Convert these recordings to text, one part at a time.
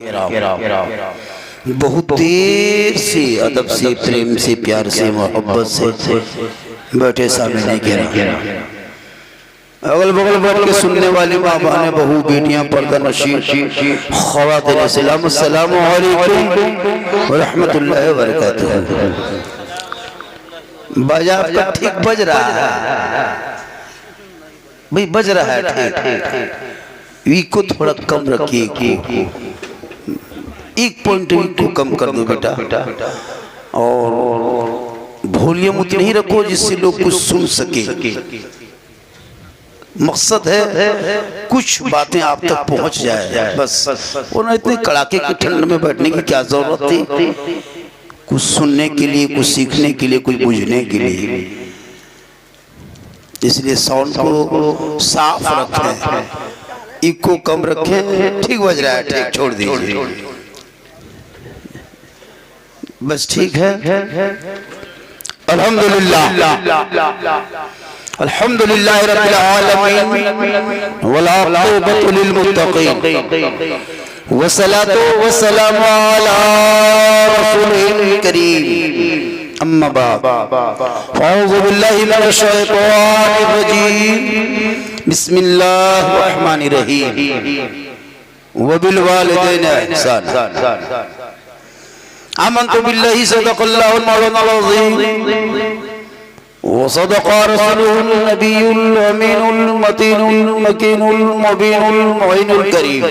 बहुत देर से अदब से प्रेम से प्यार से मोहब्बत से बैठे सामने नहीं कह रहा। अगल बगल बैठ के सुनने वाली माँ बहनें बहू बेटियां पर्दा नशीं ख़वातीन सलाम अस्सलामु अलैकुम व रहमतुल्लाहि व बरकातुहू। बाजा आपका ठीक बज रहा है भाई, बज रहा है ठीक। को थोड़ा कम रखिए, एक पॉइंट को कम कर दो बेटा, और वॉल्यूम उतनी ही रखो जिससे लोग कुछ सुन सके। मकसद है कुछ बातें आप तक पहुंच जाए बस। और ना इतने कड़ाके की ठंड में बैठने की क्या जरूरत थी, कुछ सुनने के लिए, कुछ सीखने के लिए, कुछ बुझने के लिए। इसलिए साउंड को साफ रखें, इको कम रखें। ठीक बज रहा है, ठीक छोड़ दीजिए बस, ठीक है। अल्हम्दुलिल्लाह अल्हम्दुलिल्लाह रब्बिल आलमीन वल आक़िबतु लिल मुत्तक़ीन वस्सलातु वस्सलामु अला रसूलिल करीम, अम्मा बाद। अऊज़ु बिल्लाहि मिनश शैतानिर रजीम, बिस्मिल्लाहिर रहमानिर रहीम। व बिल वालिदैनि इहसान। आमन्तु बिल्लाहि सदक़ल्लाहुल मौलानाल अज़ीम व सदक़ा रसूलुहुन नबियुल अमीनुल मतीनुल मकीनुल मुबीनुल मुइनुल करीम।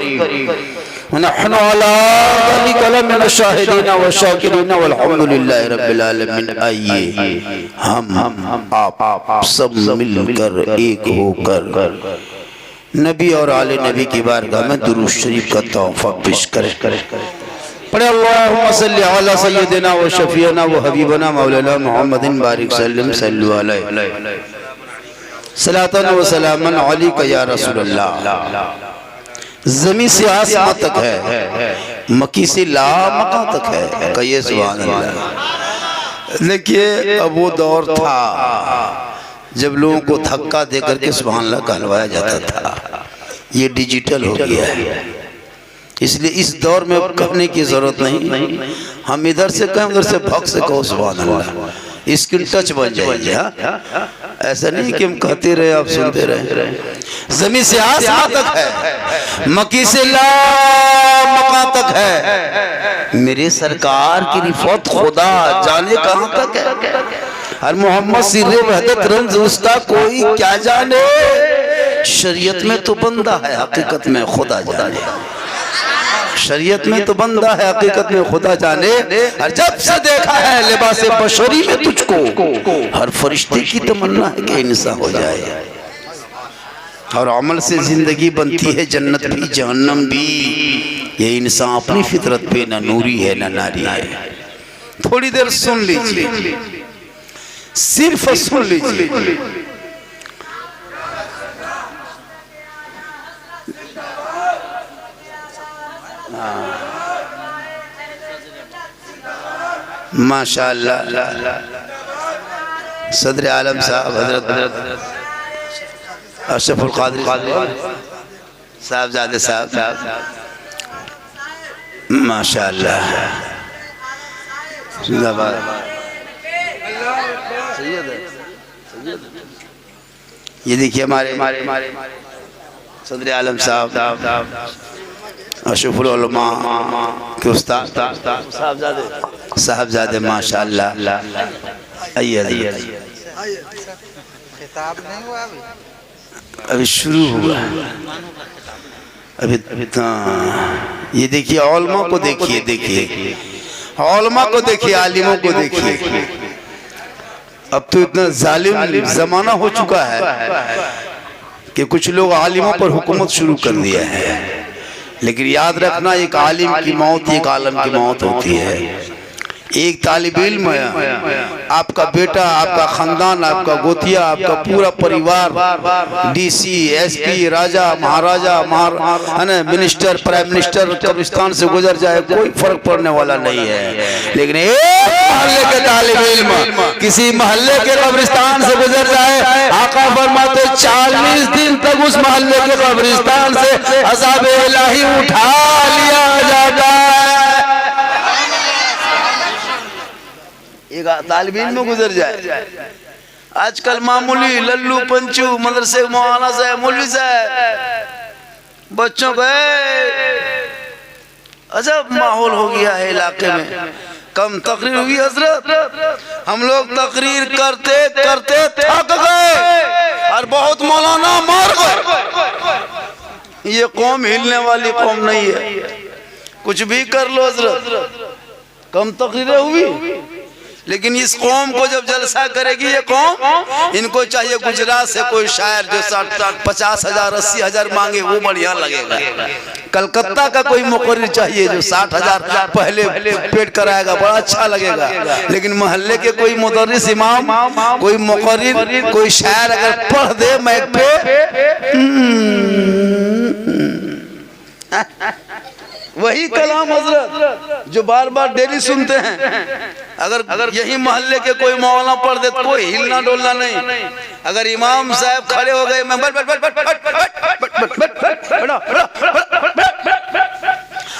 व नहनु अला ज़ालिका लमिन शाहिदीन व शाकिरीन वल्हम्दुलिल्लाहि रब्बिल आलमीन। आइए हम आप सब मिलकर एक होकर नबी और आले नबी की बारगाह में दुरूद शरीफ का तोहफा पेश करें। पढ़े अल्लाहुम्मा सल्लि अला सय्यिदिना व शफीना व हबीबना मौलाना मुहम्मदिन बारिक सल्लम सल्लु अलैहि सलातन व सलामन अलैका या रसूलल्लाह। ज़मीन से आसमां तक है, मक्की से लामका तक है, कहिए सुभान अल्लाह। देखिए अब वो दौर था जब लोगों को धक्का दे करके सुभान अल्लाह कहलवाया जाता था। ये डिजिटल हो गया है, इसलिए इस दौर में अब कहने की जरूरत नहीं। हम इधर से कहें, उधर से भक्त से कहो सुभान अल्लाह, स्क्रीन टच बन जाएगी। ऐसा नहीं कि हम कहते रहे आप सुनते रहे। जमीन से आसमां तक है, मक्की से लामका तक है। मेरे सरकार की रिफत खुदा जाने कहां तक है। हर मोहम्मद सिर्रे वहदत रंज उसका कोई क्या जाने। शरीयत में तो बंदा है, हकीकत में खुदा जाने। शरीयत में तो बंदा है, हकीकत में खुदा जाने। और जब से देखा है लिबास बशरी में तुझको, हर फरिश्ते की तमन्ना है कि इंसान हो जाए। और अमल से जिंदगी बनती है जन्नत भी जहन्नम भी। ये इंसान अपनी फितरत पे न नूरी है न नारी है। थोड़ी देर सुन लीजिए, सिर्फ सुन लीजिए। माशाअल्लाह सदर आलम साहब हजरत अशरफुल कादरी साहबजादे साहब, माशाअल्लाह जिंदाबाद। ये देखिए हमारे सदर आलम साहब अशरफुल उलमा के उस्ताद साहबजादे माशाअल्लाह। आइए अभी शुरू हुआ, अभी ये देखिए उलमा को देखिए, उलमा को देखिए, आलिमों को देखिए। अब तो इतना जालिम जमाना हो चुका है कि कुछ लोग आलिमों पर हुकूमत शुरू कर दिया है। लेकिन याद रखना, एक आलिम की मौत एक आलम की मौत होती है। एक तालिब इल्म है, आपका बेटा, आपका खानदान, आपका गोतिया, आपका पूरा परिवार डीसी, एसपी, राजा, महाराजा, मिनिस्टर, प्राइम मिनिस्टर कब्रिस्तान से गुजर जाए, कोई फर्क पड़ने वाला नहीं है। लेकिन एक मोहल्ले के तालिब इल्म किसी मोहल्ले के कब्रिस्तान से गुजर जाए, आका फरमाते 40 दिन तक उस मोहल्ले के कब्रिस्तान से अज़ाब इलाही उठा लिया जाता है। एक तालिब इल्म में गुजर जाए। आजकल मामूली लल्लू पंचू मदरसे मौलाना साहब, मौलवी साहब, बच्चों का अजब माहौल हो गया है इलाके में। कम तकरीर हुई हजरत, हम लोग तकरीर करते करते थक गए और बहुत मौलाना मार गए। ये कौम हिलने वाली कौम नहीं है, कुछ भी कर लो हजरत, कम तकरीरें हुई। लेकिन इस कौम को जब जलसा करेगी ये कौम, इनको चाहिए गुजरात से कोई शायर जो 50,000 80,000 मांगे, वो बढ़िया लगेगा। कलकत्ता का कोई मुकर्रिर चाहिए जो 60,000 पहले पेट कराएगा, बड़ा अच्छा लगेगा। लेकिन मोहल्ले के कोई मुदर्रिस इमाम, कोई मुकर्रिर, कोई शायर अगर पढ़ दे मैक पे, वही कलाम हजरत जो बार बार डेली सुनते हैं, अगर यही मोहल्ले के कोई मौलाना पढ़ दे तो कोई हिलना डोलना नहीं। अगर इमाम साहब खड़े हो गए,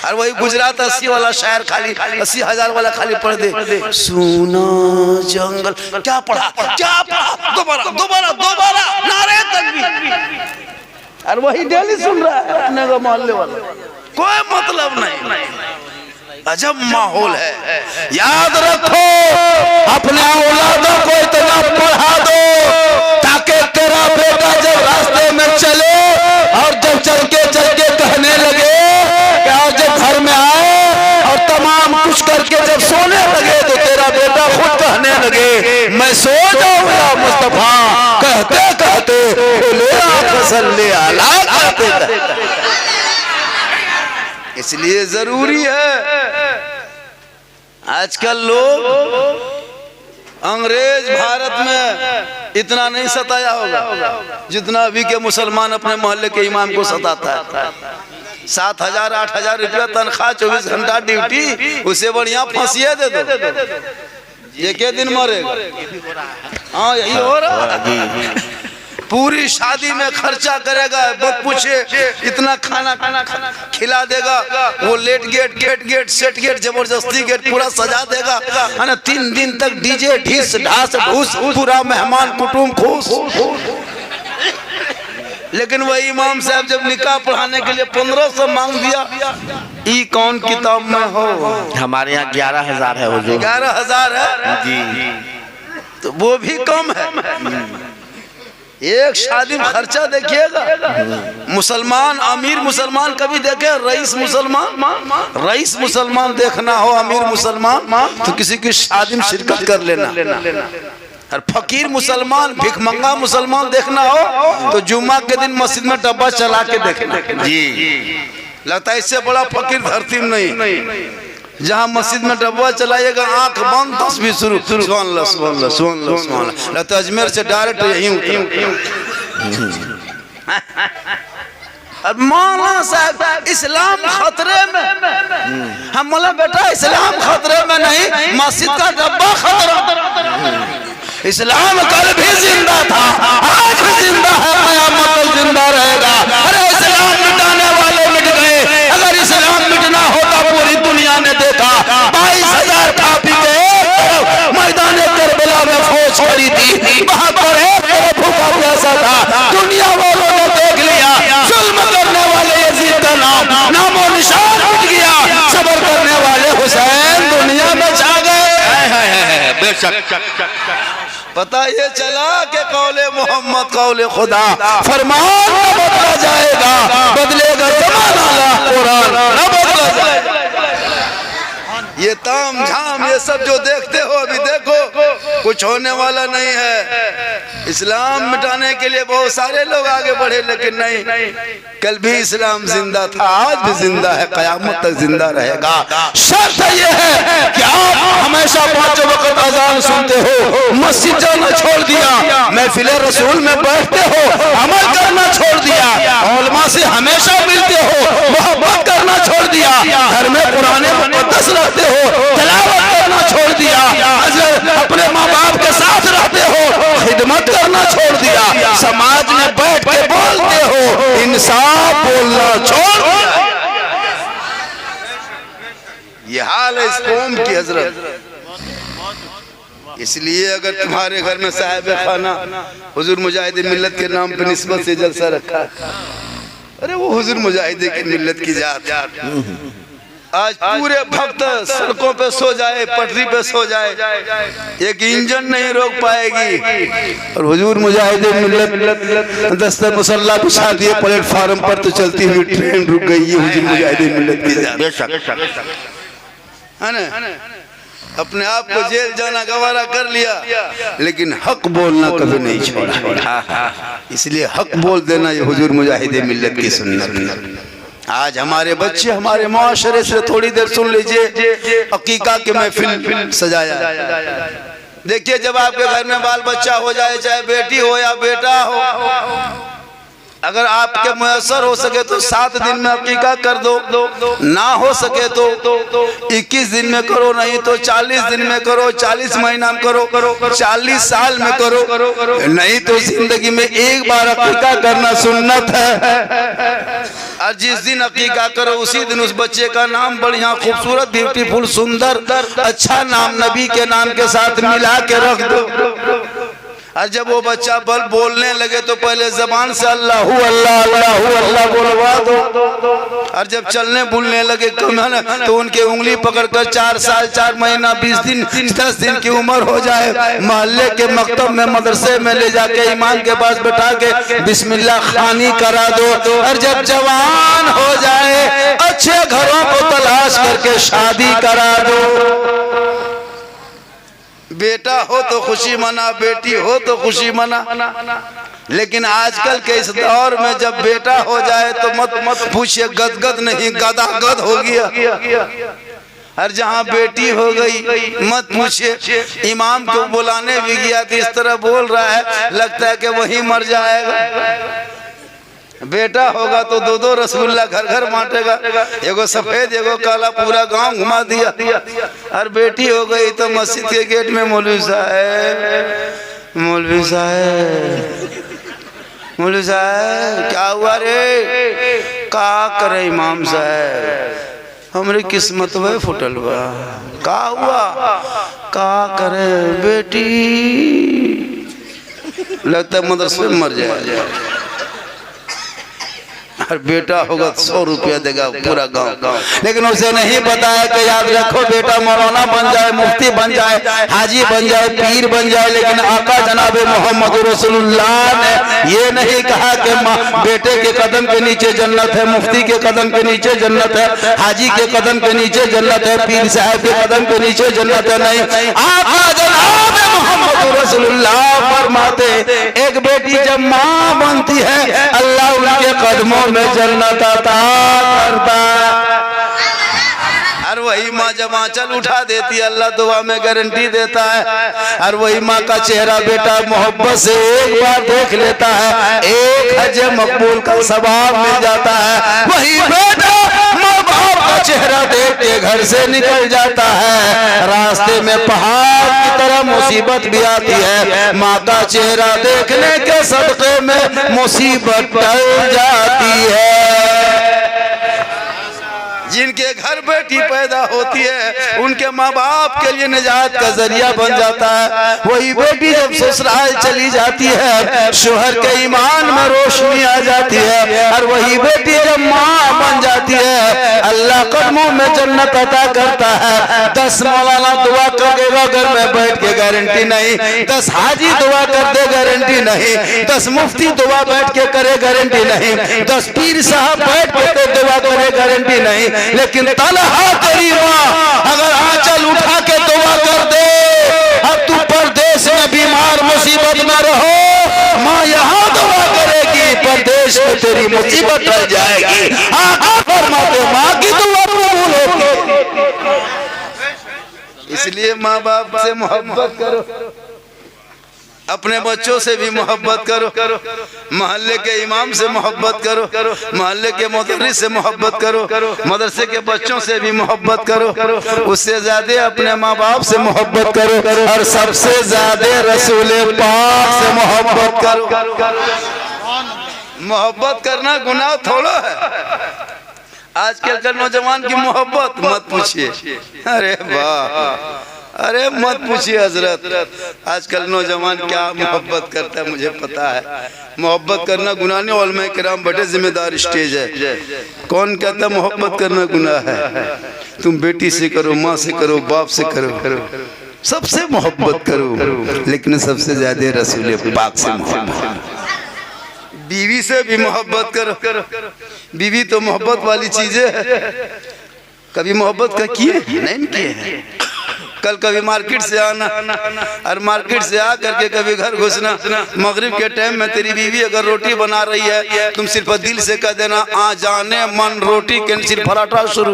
और वही गुजरात 80 वाला शायर खाली 80,000 वाला खाली पढ़ दे, सुना जंगल, क्या पढ़ा, दोबारा दोबारा दोबारा नारे तकबीर, और वही डेली सुन रहा है अपने का मोहल्ले वाला, कोई मतलब नहीं। अजब माहौल है। याद रखो, अपने औलादों को इतना पढ़ा दो ताकि तेरा बेटा जब रास्ते में चले और जब चल के कहने लगे कि आज जब घर में आए और तमाम कुछ करके जब सोने लगे तो तेरा बेटा खुद कहने लगे मैं सो जाऊंगा मुस्तफा, कहते कहते इसलिए जरूरी है। आजकल लोग अंग्रेज भारत में इतना नहीं सताया होगा जितना अभी के मुसलमान अपने मोहल्ले के इमाम को सताता है। 7,000 8,000 रुपया तनख्वाह, 24 घंटा ड्यूटी, उसे बढ़िया फांसिया दे दो, ये क्या दिन मरेगा। हाँ यही हो रहा है। पूरी शादी में खर्चा करेगा, बहुत पूछे इतना खाना खिला देगा, वो लेट gate, gate gate, set gate, जबरदस्ती गेट पूरा सजा देगा, है ना। 3 दिन तक डीजे ढीस ढास ढूस, पूरा मेहमान कुटुंब खुश। लेकिन वही इमाम साहब जब निकाह पढ़ाने के लिए 1500 मांग दिया, ई कौन किताब में हो। हमारे यहाँ 11,000 है हुजूर। 11,000 है जी, तो वो भी कम है। एक शादी में खर्चा देखिएगा। मुसलमान, अमीर मुसलमान कभी देखे, रईस मुसलमान देखना हो, अमीर मुसलमान तो किसी की शादी में शिरकत कर लेना। और फकीर मुसलमान, भिखमंगा मुसलमान देखना हो तो जुम्मा के दिन मस्जिद में डब्बा चला के देखना। जी, लगता है इससे बड़ा फकीर धरती में नहीं। जहाँ मस्जिद में डब्बा चलाइएगा, आंख बंद, तस्बीह शुरू, सुभान अल्लाह सुभान अल्लाह सुभान अल्लाह सुभान अल्लाह। लगता है अजमेर से डायरेक्ट यहीं मौलाना साहब इस्लाम खतरे में। हम बोला बेटा इस्लाम खतरे में नहीं, मस्जिद का डब्बा खतरा। इस्लाम कल भी जिंदा था, आज भी जिंदा है, क़यामत तक जिंदा रहेगा। अरे इस्लाम मिटाने वाले मिट गए, अगर इस्लाम मिटना होता पूरी दुनिया ने देखा। 22,000 काफी के मैदान करबला में फौज खड़ी थी, वहां पर एक भूखा प्यासा था, दुनिया वालों ने देख लिया। जुल्म करने वाले यजीद का नामो निशान मिट गया, सब्र करने वाले हुसैन दुनिया में छा गए। बेशक पता ये चला कि कौले मोहम्मद कौले खुदा, फरमान न बदला जाएगा, बदलेगा जमाना, कुरान न बदला जाएगा। ये ताम झाम ये सब जो देखते हो अभी देखो कुछ होने वाला नहीं है। इस्लाम मिटाने के लिए बहुत सारे लोग आगे बढ़े, लेकिन नहीं, कल भी इस्लाम जिंदा था, आज भी जिंदा है, कयामत तक जिंदा रहेगा। शर्त यह है कि आप हमेशा 5 वक्त अजान सुनते हो, मस्जिद जाना छोड़ दिया, महफिल रसूल में बैठते हो, अमल करना छोड़ दिया, उलमा से हमेशा मिलते हो, मोहब्बत करना छोड़ दिया, घर में पुराने मुक़द्दस रखते हो, तिलावत करना छोड़ दिया, अपने माँ बाप के साथ रहते हो, खिदमत करना छोड़ दिया, समाज में बैठ के बोलते हो, इंसाफ बोलना छोड़ दिया। ये हाल है इस कौम की हजरत। इसलिए अगर तुम्हारे घर में साहिब खाना हुजूर मुजाहिद मिल्लत के नाम पे निस्बत से जलसा रखा, अरे वो हुजूर मुजाहिद की मिल्लत की जात, आज पूरे भक्त सड़कों पे सो जाए, पटरी पे सो जाए, एक इंजन नहीं रोक पाएगी। और हुजूर मुजाहिद मिल्लत दस्तर मुसल्ला बिछा दिए प्लेटफार्म पर, तो चलती हुई ट्रेन रुक गई। ये हुजूर मुजाहिद मिल्लत की जात है ना। अपने आप को जेल जाना गवारा कर लिया, लेकिन हक बोलना कभी नहीं छोड़ा। इसलिए हक बोल देना ये हुजूर मुजाहिद मिल्लत की सुन्नत। आज हमारे बच्चे हमारे मुआशरे से, थोड़ी देर सुन लीजिए, अकीका के महफिल सजाया। देखिए जब आपके घर में बाल बच्चा हो जाए, चाहे बेटी हो या बेटा हो, अगर आपके मुयस्सर हो सके तो 7 दिन में अकीका कर दो, ना हो सके तो 21 दिन में करो, नहीं तो 40 दिन में करो, 40 महीना में करो, 40 साल में करो, नहीं तो जिंदगी में एक बार अकीका करना सुन्नत है। और जिस दिन अकीका करो उसी दिन उस बच्चे का नाम बढ़िया खूबसूरत ब्यूटीफुल सुंदर अच्छा नाम नबी के नाम के साथ मिला के रख दो। और जब वो बच्चा बल बोलने लगे तो पहले जबान से अल्लाहू अल्लाह अल्लाहू अल्लाह बोलवा दो, और जब चलने बोलने लगे तो उनके उंगली पकड़कर 4 साल 4 महीना 20 दिन 10 दिन की उम्र हो जाए, मोहल्ले के मकतब में मदरसे में ले जाके इमाम के पास बैठा के बिस्मिल्लाह खानी करा दो। और जब जवान हो जाए अच्छे घरों को तलाश करके शादी करा दो। बेटा हो तो खुशी मना, बेटी हो तो खुशी मना, लेकिन आजकल के इस दौर में जब बेटा हो जाए तो मत पूछिए, गदगद नहीं गदागद हो गया। और जहाँ बेटी हो गई मत पूछिए, इमाम को बुलाने भी गया तो इस तरह बोल रहा है लगता है कि वही मर जाएगा। बेटा होगा तो 2-2 रसगुल्ला घर घर बांटेगा, एगो सफेद एगो काला, पूरा गांव घुमा दिया। और बेटी हो गई तो मस्जिद के गेट में मौलवी साहब मौलवी साहब क्या हुआ रे, का करे इमाम साहब हमारी किस्मत में फुटल बा, का हुआ, का करे बेटी, लगता है मदरसे में मर जाए। और बेटा होगा 100 रुपया देगा पूरा गांव, लेकिन उसे नहीं बताया कि याद रखो बेटा मौलाना बन जाए, मुफ्ती बन जाए, हाजी बन जाए, पीर बन जाए, लेकिन आका जनाबे मोहम्मद रसूलुल्लाह ने ये नहीं कहा कि बेटे के कदम के नीचे जन्नत है, मुफ्ती के कदम के नीचे जन्नत है, हाजी के कदम के नीचे जन्नत है, पीर साहब के कदम के नीचे जन्नत है। नहीं, आका जनाबे मोहम्मद रसूलुल्लाह फरमाते एक बेटी जब माँ बनती है अल्लाह उनके कदमों में जन्नत अता करता है। और वही माँ जब आंचल उठा देती है अल्लाह दुआ में गारंटी देता है। और वही माँ का चेहरा बेटा मोहब्बत से एक बार देख लेता है, एक हज मकबूल का सवाब मिल जाता है। वही बेटा माँ बाप का चेहरा देख के घर से निकल जाता है, रास्ते में पहाड़ की तरह मुसीबत भी आती है, माँ का चेहरा देखने के सदके में मुसीबत टल जाती है। जिनके घर बेटी पैदा होती है उनके माँ बाप के लिए निजात का जरिया बन जाता है। वही बेटी जब ससुराल चली जाती है शोहर के ईमान में रोशनी आ जाती है। और वही बेटी जब माँ बन जाती है अल्लाह कदमों में जन्नत अता करता है। 10 मौलाना दुआ कर देगा घर में बैठ के, गारंटी नहीं। 10 हाजी दुआ कर दे, गारंटी नहीं। 10 मुफ्ती दुआ बैठ के करे, गारंटी नहीं। 10 पीर साहब बैठ के दुआ करे, गारंटी नहीं। लेकिन तलहा तेरी माँ अगर आंचल उठा के दुआ कर दे, अब तू परदेश में बीमार मुसीबत में रहो तेरी मुसीबत टल जाएगी। आका फरमाते माँ की दुआ कबूल होगी। इसलिए माँ बाप से मोहब्बत करो, अपने बच्चों से भी मोहब्बत करो, मोहल्ले के इमाम से मोहब्बत करो, मोहल्ले के मुदर्रिस से मोहब्बत करो, मदरसे के बच्चों से भी मोहब्बत करो, उससे ज्यादा अपने माँ बाप से मोहब्बत करो, और सबसे ज्यादा रसूल पाक से मोहब्बत करो। मोहब्बत करना गुनाह थोड़ा है। आजकल के नौजवान की मोहब्बत मत पूछिए, अरे वाह, अरे मत पूछिए हजरत, आजकल नौजवान क्या मोहब्बत करता है मुझे पता है। मोहब्बत करना गुनाह नहीं, उलमा किराम बड़े जिम्मेदार स्टेज है। कौन कहता मोहब्बत करना गुनाह है? तुम बेटी से करो, माँ से करो, बाप से करो, सबसे मोहब्बत करो, लेकिन सबसे ज्यादा रसूल पाक से मोहब्बत। बीवी से भी मोहब्बत करो, बीवी तो मोहब्बत वाली चीज है। कभी मोहब्बत का किए नहीं किए हैं? कल कभी मार्केट से आना और मार्केट से आ करके कभी घर घुसना, मगरिब के टाइम में तेरी बीवी अगर रोटी बना रही है, तुम सिर्फ दिल से कह देना आ जाने मन रोटी के सिर्फ पराठा शुरू।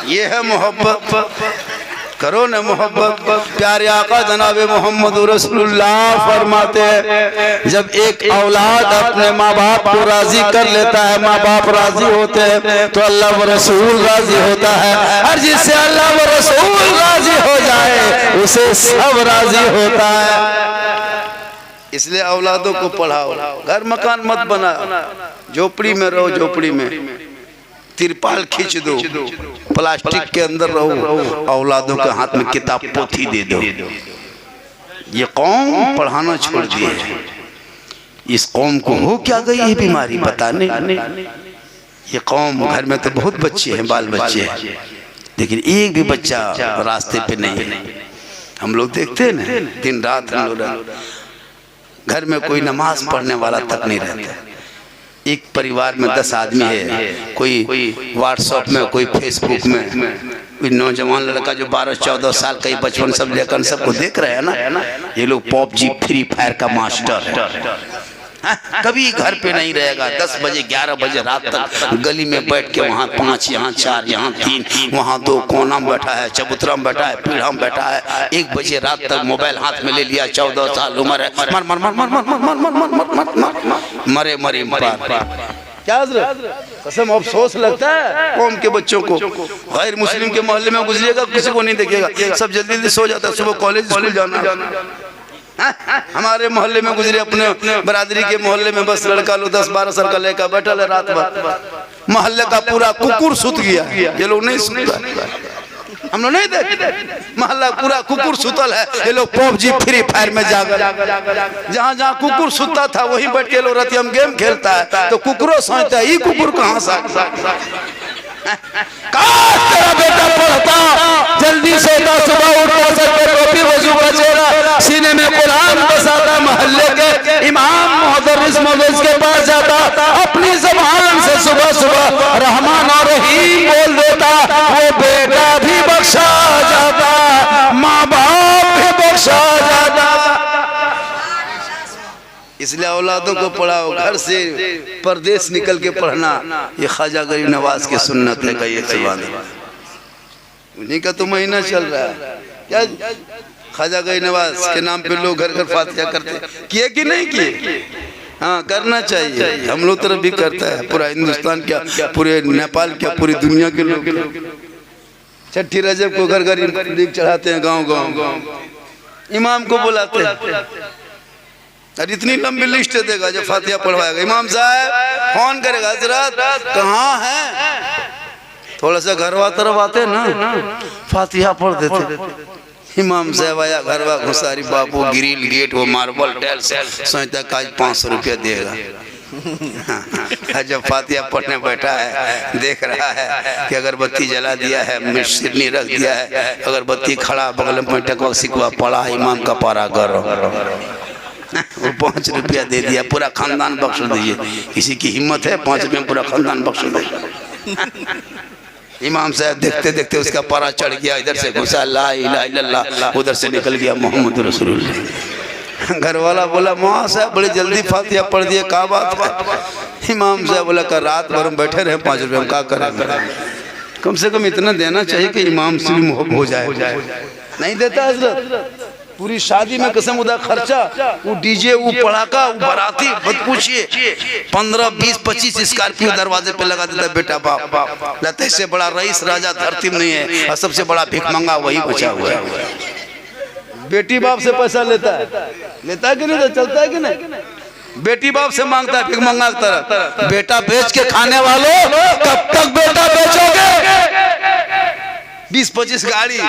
ये है मोहब्बत। करो न मोहब्बत। प्यारे आका जनाब मोहम्मद रसूलुल्लाह फरमाते हैं, जब एक औलाद अपने माँ बाप को राजी कर लेता है, माँ बाप राजी होते हैं तो अल्लाह व रसूल राजी होता है, और जिससे अल्लाह व रसूल राजी हो जाए उसे सब राजी होता है। इसलिए औलादों को पढ़ाओ, घर मकान मत बनाओ, झोपड़ी में रहो, झोपड़ी में तिरपाल खींच दो, प्लास्टिक के अंदर रहो, औलादों के हाथ में किताब पोथी दे दो। ये कौम पढ़ाना छोड़ दिए, इस कौम को हो क्या गई है बीमारी पता नहीं। ये कौम, घर में तो बहुत बच्चे हैं, बाल बच्चे हैं, लेकिन एक भी बच्चा रास्ते पे नहीं है। हम लोग देखते हैं ना, दिन रात हम लोग घर में कोई नमाज पढ़ने वाला तक नहीं रहता। एक परिवार में 10 आदमी है, कोई व्हाट्सएप में, कोई फेसबुक में, कोई नौजवान लड़का जो 12-14 साल का, बचपन सब लेकर सबको देख रहे हैं ना, ये लोग पबजी फ्री फायर का मास्टर है। कभी घर पे नहीं रहेगा, 10 बजे 11 बजे रात तक गली में बैठ के वहाँ 5, यहाँ 4, यहाँ 3, वहाँ 2, कोना में बैठा है, चबूतरा में बैठा है, पीढ़ा में बैठा है, 1 बजे रात तक मोबाइल हाथ में ले लिया, 14 साल उम्र है, मर मर मर मर मर मर मर मर मर मर मरे मरे क्या कसम अफसोस लगता है कौम के बच्चों को। गैर मुस्लिम के मोहल्ले में गुजरेगा, किसी को नहीं देखेगा, सब जल्दी जल्दी सो जाता है, सुबह कॉलेज स्कूल जाना। हमारे मोहल्ले में गुजरे, अपने बरादरी के मोहल्ले में बस लड़का लो 10-12 साल का लड़का बैठा है, रात भर मोहल्ले का पूरा कुकुर सुत गया। ये लोग नहीं सुता, हम लोग नहीं देखे, मोहल्ला पूरा कुकुर सुतल है, ये लोग पबजी फ्री फायर में जाकर जहाँ जहाँ कुकुर सुता था वहीं बैठ के लोग रतियम गेम खेलता है, तो कुकुरों सोचता है ये कुकुर कहाँ से। काश तेरा बेटा पढ़ता, जल्दी सोता, सुबह उठता, सर पे टोपी, वजू का चेहरा, सीने में कुरान बसाता, मोहल्ले के इमाम मुदर्रिस के पास जाता, अपनी ज़बान से सुबह सुबह रहमान और रहीम बोल देता, वो बेटा भी बख्शा जाता, माँ बाप भी बख्शा जाता। इसलिए औलादों को पढ़ाओ, घर से परदेश निकल के पढ़ना, ये ख्वाजा गरीब नवाज की सुन्नत है। कहिए सुभान अल्लाह। उन्हीं का तो महीना चल रहा है, क्या ख्वाजा गरीब नवाज के नाम पे लोग घर घर फातिहा करते, किए कि नहीं किए? हाँ, करना चाहिए, हम लोग तरफ भी करता है, पूरा हिंदुस्तान क्या, पूरे नेपाल क्या, पूरी दुनिया के लोग। छठी रजब को घर घर दीप चढ़ाते हैं, गाँव गाँव इमाम को बुलाते हैं, और इतनी लंबी लिस्ट देगा जब फातिहा पढ़वाएगा, इमाम साहब फोन करेगा, हजरत कहाँ हैं? थोड़ा सा घरवा तरफ आते ना, फातिहा पढ़ देते। इमाम साहब आया, घरवा घुसारी, बाबू ग्रिल गेट, वो मार्बल टाइल्स, सोचता आज 500 रुपया देगा। जब फातिहा पढ़ने बैठा है, देख रहा है कि अगरबत्ती जला दिया है, सिरनी रख दिया है, अगरबत्ती खड़ा, बगल में टकवा सिकवा पड़ा, इमाम का पारा करो, वो 5 रुपया दे दिया, पूरा खानदान बख्श दीजिए। किसी की हिम्मत है 5 रुपये में पूरा खानदान बख्श दे। इमाम साहब देखते देखते उसका पारा चढ़ गया, इधर से घुसा ला इलाहा इल्लल्लाह, उधर से निकल गया मोहम्मद रसूलुल्लाह। घर वाला बोला माँ साहब बड़ी जल्दी फातिहा पढ़ दिए, क्या बात है? इमाम साहब बोला कर रात भर हम बैठे रहे 5 रुपये हम क्या करें, कम से कम इतना देना चाहिए कि इमाम से भी मोहब्बत हो जाए। नहीं देता हजरत। पूरी शादी में कसम उदा खर्चा, वो डीजे, वो पड़ाका, वो बाराती, मत पूछिए। 15, 20, 25 स्कॉर्पियो दरवाजे पे लगा देता बेटा बाप। लते से बड़ा रईस राजा धरती में नहीं है और सबसे बड़ा भिखमंगा वही बचा हुआ है। बेटी बाप से पैसा लेता है कि नहीं? तो चलता है कि नहीं? बेटी बाप से मांगता है भिखमंगा की तरह। बेटा बेच के खाने वालों कब तक बेटा बेचोगे? 20-25 गाड़ी,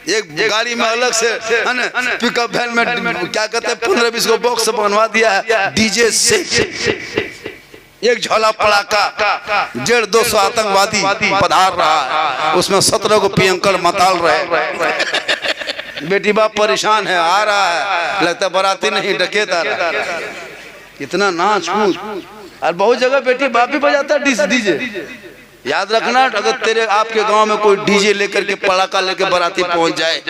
एक गाड़ी में अलग से है ना, पिकअप वैन में क्या कहते हैं 15-20 को बॉक्स बनवा दिया है डीजे से। एक झोला पड़ाका, 150-200 आतंकवादी पधार रहा है, उसमें 17 को पियंकर मताल रहे। बेटी बाप परेशान है, आ रहा है, लगता बाराती नहीं डकैत आ रहा है। इतना नाच कूद, और बहुत जगह बेटी बाप भी बजाता है डीजे। याद रखना, अगर तेरे आपके गांव में कोई डीजे लेकर के पड़ाका लेके बाराती पहुंच जाए,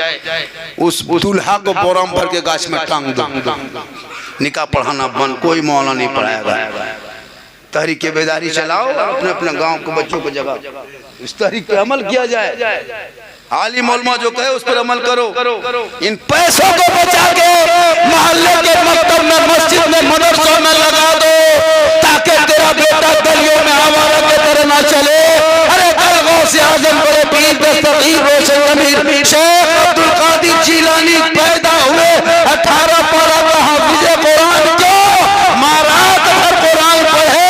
उस दूल्हा को बोराम भर के गाछ में टांग दो। निकाह पढ़ाना बंद, कोई मौला नहीं पढ़ाएगा। तहरीक बेदारी चलाओ, अपने अपने गांव के बच्चों को जगाओ, इस तहरीक पे अमल किया जाए। आलिम उलमा जो कहे उस पर अमल करो। इन पैसों को बचा के मोहल्ले के मकतब में, मस्जिद में, मदरसों में लगा दो, ताकि तेरा बेटा गलियों में आवारा के तरह ना चले। अरे दरगाह से आजम बड़े पीर दस्तगीर रोशन अमीर शेख अब्दुल कादिर जीलानी पैदा हुए 18 पारा का हाफिज़ कुरान जो महारात भर कुरान पढ़े,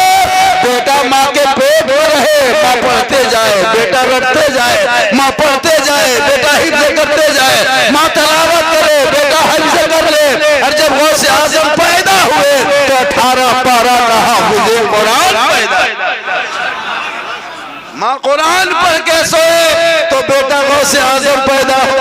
बेटा माँ के पेट में रहे, माँ पढ़ते जाए, बेटा रटते जाए, माँ पढ़ते जाए, बेटा हिफ्ज़ करते जाए, माँ तलावत करे, बेटा हिफ्ज़ कर ले। और जब गौस आज़म पैदा हुए तो 18 पारा का हाफिज़ कुरान पैदा। माँ कुरान पढ़ के सोए तो बेटा गौस आज़म पैदा हो।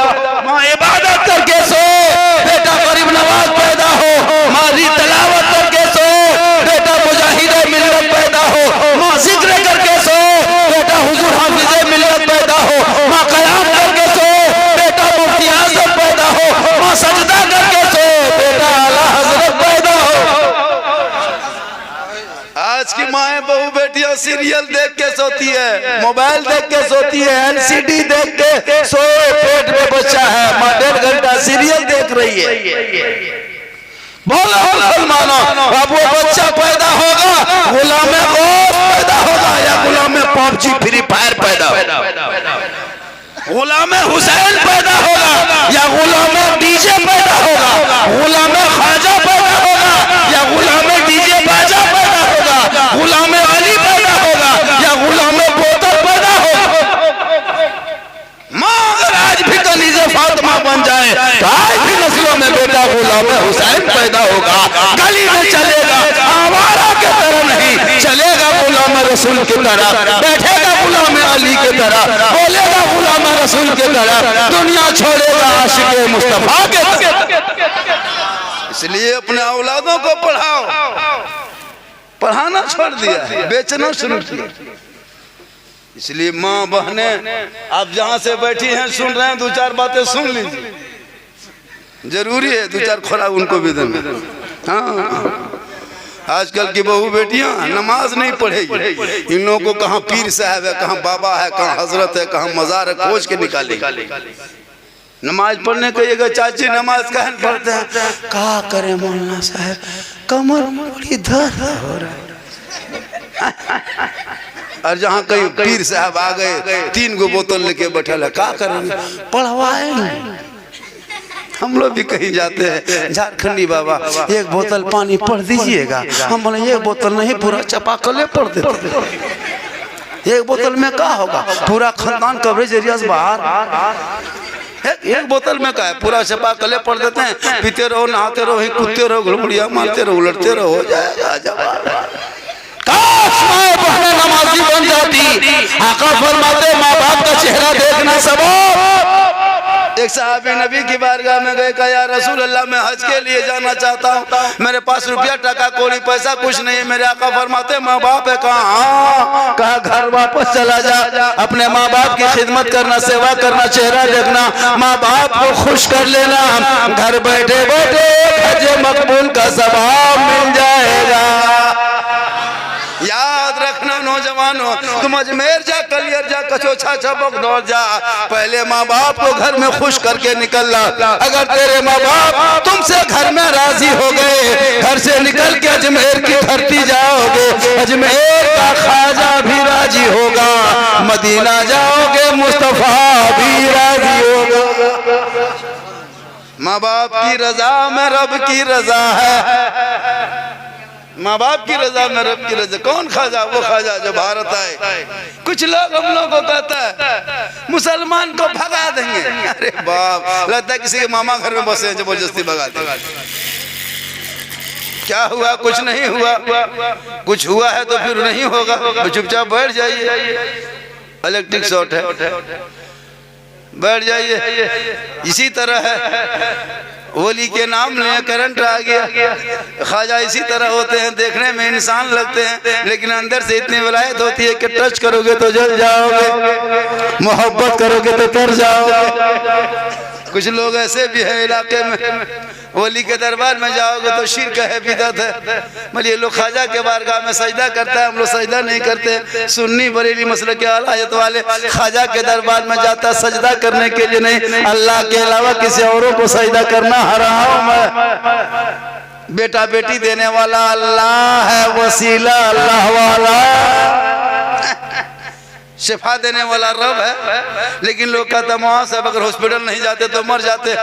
माँ इबादत करके सोए, बेटा गरीब नवाज पैदा हो। माँ तलावत करके सोए, बेटा मुजाहिद मिल्लत पैदा हो। माँ जिक्र करके सोए, बेटा हुजूर हाफिज़ मिल्लत पैदा हो। माँ कयाम करके सोए, बेटा मुफ्ती आज़म पैदा हो। माँ सजदा करके सोए, बेटा आला हज़रत पैदा हो। आज की माएँ बहू बेटियां सीरियल देख के सोती है, मोबाइल देख के सोती है, एलसीडी देख के सोए, पेट में बच्चा है, माँ 1.5 घंटा सीरियल देख रही है। बोलो मुसलमानों, अब वो बच्चा पैदा होगा गुलाम गौस पैदा होगा या गुलाम पबजी फ्री फायर पैदा होगा? गुलाम हुसैन पैदा होगा या गुलाम डीजे पैदा होगा? गुलाम ख्वाजा पैदा होगा या गुलाम डीजे बाजा पैदा होगा? गुलाम अली पैदा होगा या गुलाम बोतल पैदा होगा? माँ अगर आज भी कलीज़े फातिमा बन जाए तो आज भी नस्लों में बेटा गुलाम हुसैन पैदा होगा। गली में चलेगा आवारा के तरह नहीं, चलेगा गुलाम रसूल की तरह, बैठेगा गुलाम अली की तरह, बोलेगा गुलाम रसूल की तरह, दुनिया छोड़ेगा आशिक़े मुस्तफा के तरह। इसलिए अपने औलादों को पढ़ाओ। पढ़ाना छोड़ दिया है, बेचना शुरू किया। इसलिए माँ बहने आप जहाँ से बैठी हैं सुन रहे हैं, 2-4 बातें सुन लीजिए, जरूरी है 2-4 खुराक उनको भी देना। हाँ, आजकल की बहू बेटियां नमाज नहीं पढ़ेगी, इन लोगों को कहाँ पीर साहब है, कहाँ बाबा है, कहाँ हजरत है, कहाँ मजार है, खोज के निकालेगी। नमाज पढ़ने कहिएगा चाची नमाज कहन पढ़ते हैं, क्या करे मौलाना साहब कमर बड़ी दर्द हो रहा है। और जहाँ कहीं पीर साहब आ गए 3 गो बोतल लेके बैठा है, क्या करेंगे? पढ़वाएंगे। हम लोग भी कहीं जाते हैं, झारखंडी बाबा 1 बोतल पानी पढ़ दीजिएगा। हम बोले 1 बोतल नहीं, पूरा चपाकले पढ़ देते। 1 बोतल में क्या होगा? पूरा खानदान कवरेज एरिया से बाहर। 1 बोतल में क्या है? पूरा चपाकले पढ़ देते हैं। पीते रहो, नहाते रहो, कूदते रहो, घुड़मुड़िया मारते रहो, उलटते रहो, हो जाएगा। काश माँ बहने नमाजी बन जाती। आका फरमाते माँ बाप का चेहरा देखना सबब एक साहबी नबी की बारगाह में गए, कहा या रसूल अल्लाह मैं हज के लिए जाना चाहता हूँ, मेरे पास रुपया टका कोड़ी पैसा कुछ नहीं है। मेरे आका फरमाते माँ बाप है? कहा कहा घर वापस चला जा, अपने माँ बाप की खिदमत करना, सेवा करना, चेहरा देखना, माँ बाप को खुश कर लेना, घर बैठे बैठे हज मकबूल का सवाब मिल जाएगा। याद रखना नौजवानों, तुम अजमेर जा, कलियर जा, कचोछा चबक दौड़ जा, पहले माँ बाप को घर में खुश करके निकलना। अगर तेरे माँ बाप तुमसे घर में राजी हो गए, घर से निकल के अजमेर की धरती जाओगे, अजमेर का ख्वाजा भी राजी होगा, मदीना जाओगे मुस्तफा भी राजी होगा। माँ बाप की रजा में रब की रजा है, माँ बाप की रजा में रब की रजा। कौन ख्वाजा? वो ख्वाजा जो भारत आए। कुछ लोग हम लोग को कहता है मुसलमान को भगा देंगे। अरे बाप, लगता है किसी के मामा घर में बसे जबरदस्ती भगा देंगे। क्या हुआ? कुछ नहीं हुआ। कुछ हुआ है तो फिर नहीं होगा, तो चुपचाप बैठ जाइए। इलेक्ट्रिक शॉर्ट है, बैठ जाइए। इसी तरह है, वली के नाम ले करंट आ गया। ख्वाजा इसी तरह होते हैं, देखने में इंसान लगते हैं लेकिन अंदर से इतनी विलायत होती है कि टच करोगे तो जल जाओगे, मोहब्बत करोगे तो तर जाओगे। कुछ लोग ऐसे भी हैं इलाके में, वली के दरबार में जाओगे तो शिर्क है, बिदअत है। मतलब ये लोग ख्वाजा के बारगाह में सजदा करता है, हम लोग सजदा नहीं करते। सुन्नी बरेली मसलक के आला हज़रत वाले ख्वाजा के दरबार में जाता सजदा करने के लिए नहीं, अल्लाह के अलावा किसी औरों को सजदा करना हराम है। बेटा बेटी देने वाला अल्लाह है, वसीला अल्लाह वाला, शिफा देने वाला रब है। लेकिन लोग कहते हैं वहाँ से अगर हॉस्पिटल नहीं जाते तो मर जाते,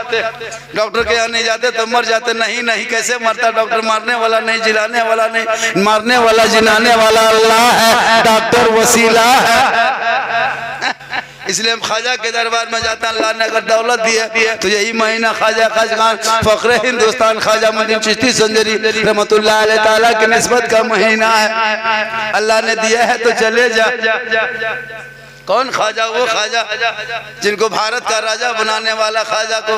डॉक्टर के यहाँ नहीं जाते तो मर जाते। नहीं नहीं, कैसे मरता? डॉक्टर मारने वाला नहीं, जिलाने वाला नहीं, मारने वाला जिलाने वाला अल्लाह है, डॉक्टर वसीला है। इसलिए हम ख्वाजा के दरबार में जाते हैं। अल्लाह ने अगर दौलत दी है तो यही महीना ख्वाजा खाजगान फखरे हिंदुस्तान ख्वाजा मुद्दीन चिश्ती संजरी रहमतुल्लाह अलैह ताला की निस्बत का महीना है। अल्लाह ने दिया है तो चले जा। कौन ख्वाजा? वो ख्वाजा जिनको भारत का राजा बनाने वाला ख्वाजा को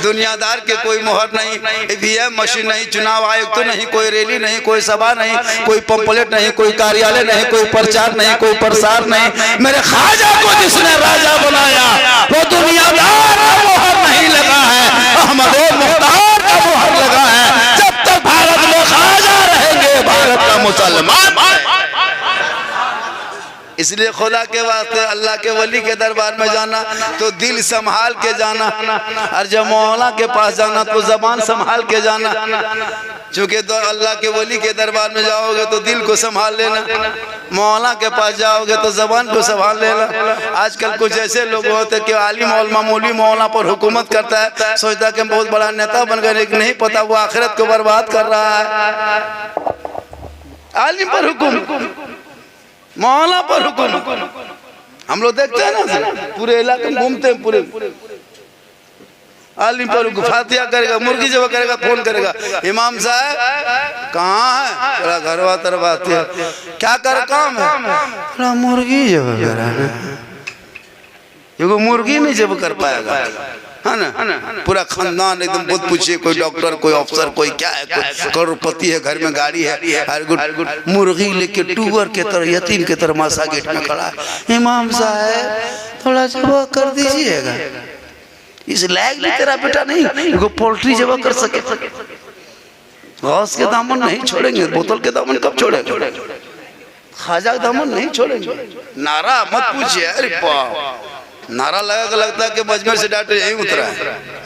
दुनियादार के कोई मोहर नहीं, ईवीएम मशीन नहीं, चुनाव आयोग तो नहीं, कोई रैली नहीं, कोई सभा नहीं, कोई पंपलेट नहीं, कोई कार्यालय नहीं, कोई प्रचार नहीं, कोई प्रसार नहीं। मेरे ख्वाजा को जिसने राजा बनाया वो दुनियादार का मोहर नहीं लगा है, अहमद मुख्तार का मोहर लगा है। जब तक भारत में ख्वाजा रहेंगे भारत का मुसलमान। इसलिए खुदा के वास्ते अल्लाह के वली के दरबार में जाना तो दिल संभाल के जाना, और जब मौला के पास जाना तो जबान संभाल के जाना। चूँकि तो अल्लाह के वली के दरबार में जाओगे तो दिल को संभाल लेना, मौला के पास जाओगे तो जबान को संभाल लेना। आजकल कुछ ऐसे लोग होते कि आलिम और मामूली मौला पर हुकूमत करता है, सोचता कि बहुत बड़ा नेता बन गए, लेकिन नहीं पता वो आखिरत को बर्बाद कर रहा है। आलिम पर हुकुम, मौला पर हुकुम। हम लोग देखते हैं ना, पूरे इलाके में घूमते हैं, पूरे आलिम पर फातिहा करेगा, मुर्गी जब करेगा, फोन करेगा, इमाम साहब कहाँ है? थोड़ा घरवा तरवा क्या कर काम है? थोड़ा मुर्गी जब करेगा, मुर्गी नहीं जब कर पाएगा, है ना? पूरा खानदान एकदम बहुत पूछिए, कोई डॉक्टर, कोई अफसर, कोई क्या है, कोई करोड़पति है, घर में गाड़ी है, हर गुड मुर्गी लेके टूबर के तरह, यतीम के तरह मासा गेट में खड़ा है। इमाम साहब थोड़ा जवा कर दीजिएगा, इस लायक भी तेरा बेटा नहीं वो पोल्ट्री जवा कर सके। गौस के दामन नहीं छोड़ेंगे, बोतल के दामन कब छोड़ेंगे? ख्वाजा के दामन नहीं छोड़ेंगे। नारा मत पूछिए, अरे नारा लगा लगता है कि मजमेर से डॉक्टर यही उतरा है।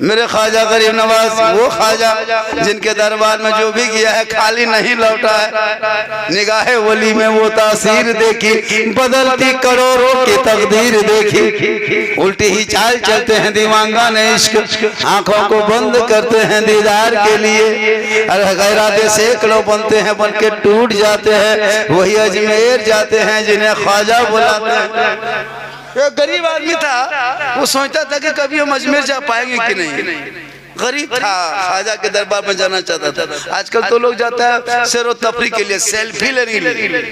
मेरे ख्वाजा गरीब नवाज, वो ख्वाजा जिनके दरबार में जो भी गया है खाली नहीं लौटा है। निगाहे वली में वो तासीर देखी, बदलती करोड़ों की तकदीर देखी। उल्टी ही चाल चलते हैं दीवांगान इश्क, आंखों को बंद करते हैं दीदार के लिए। गैराते सैकड़ों बनते हैं, बन के टूट जाते हैं। वही अजमेर जाते हैं जिन्हें ख्वाजा बुलाते हैं। एक गरीब आदमी था, वो सोचता था कि कभी हम अजमेर जा पाएंगे कि नहीं। गरीब था, ख्वाजा के दरबार में जाना चाहता था। आजकल तो लोग जाता है सैर व तफरीह के लिए, सेल्फी लेने के लिए।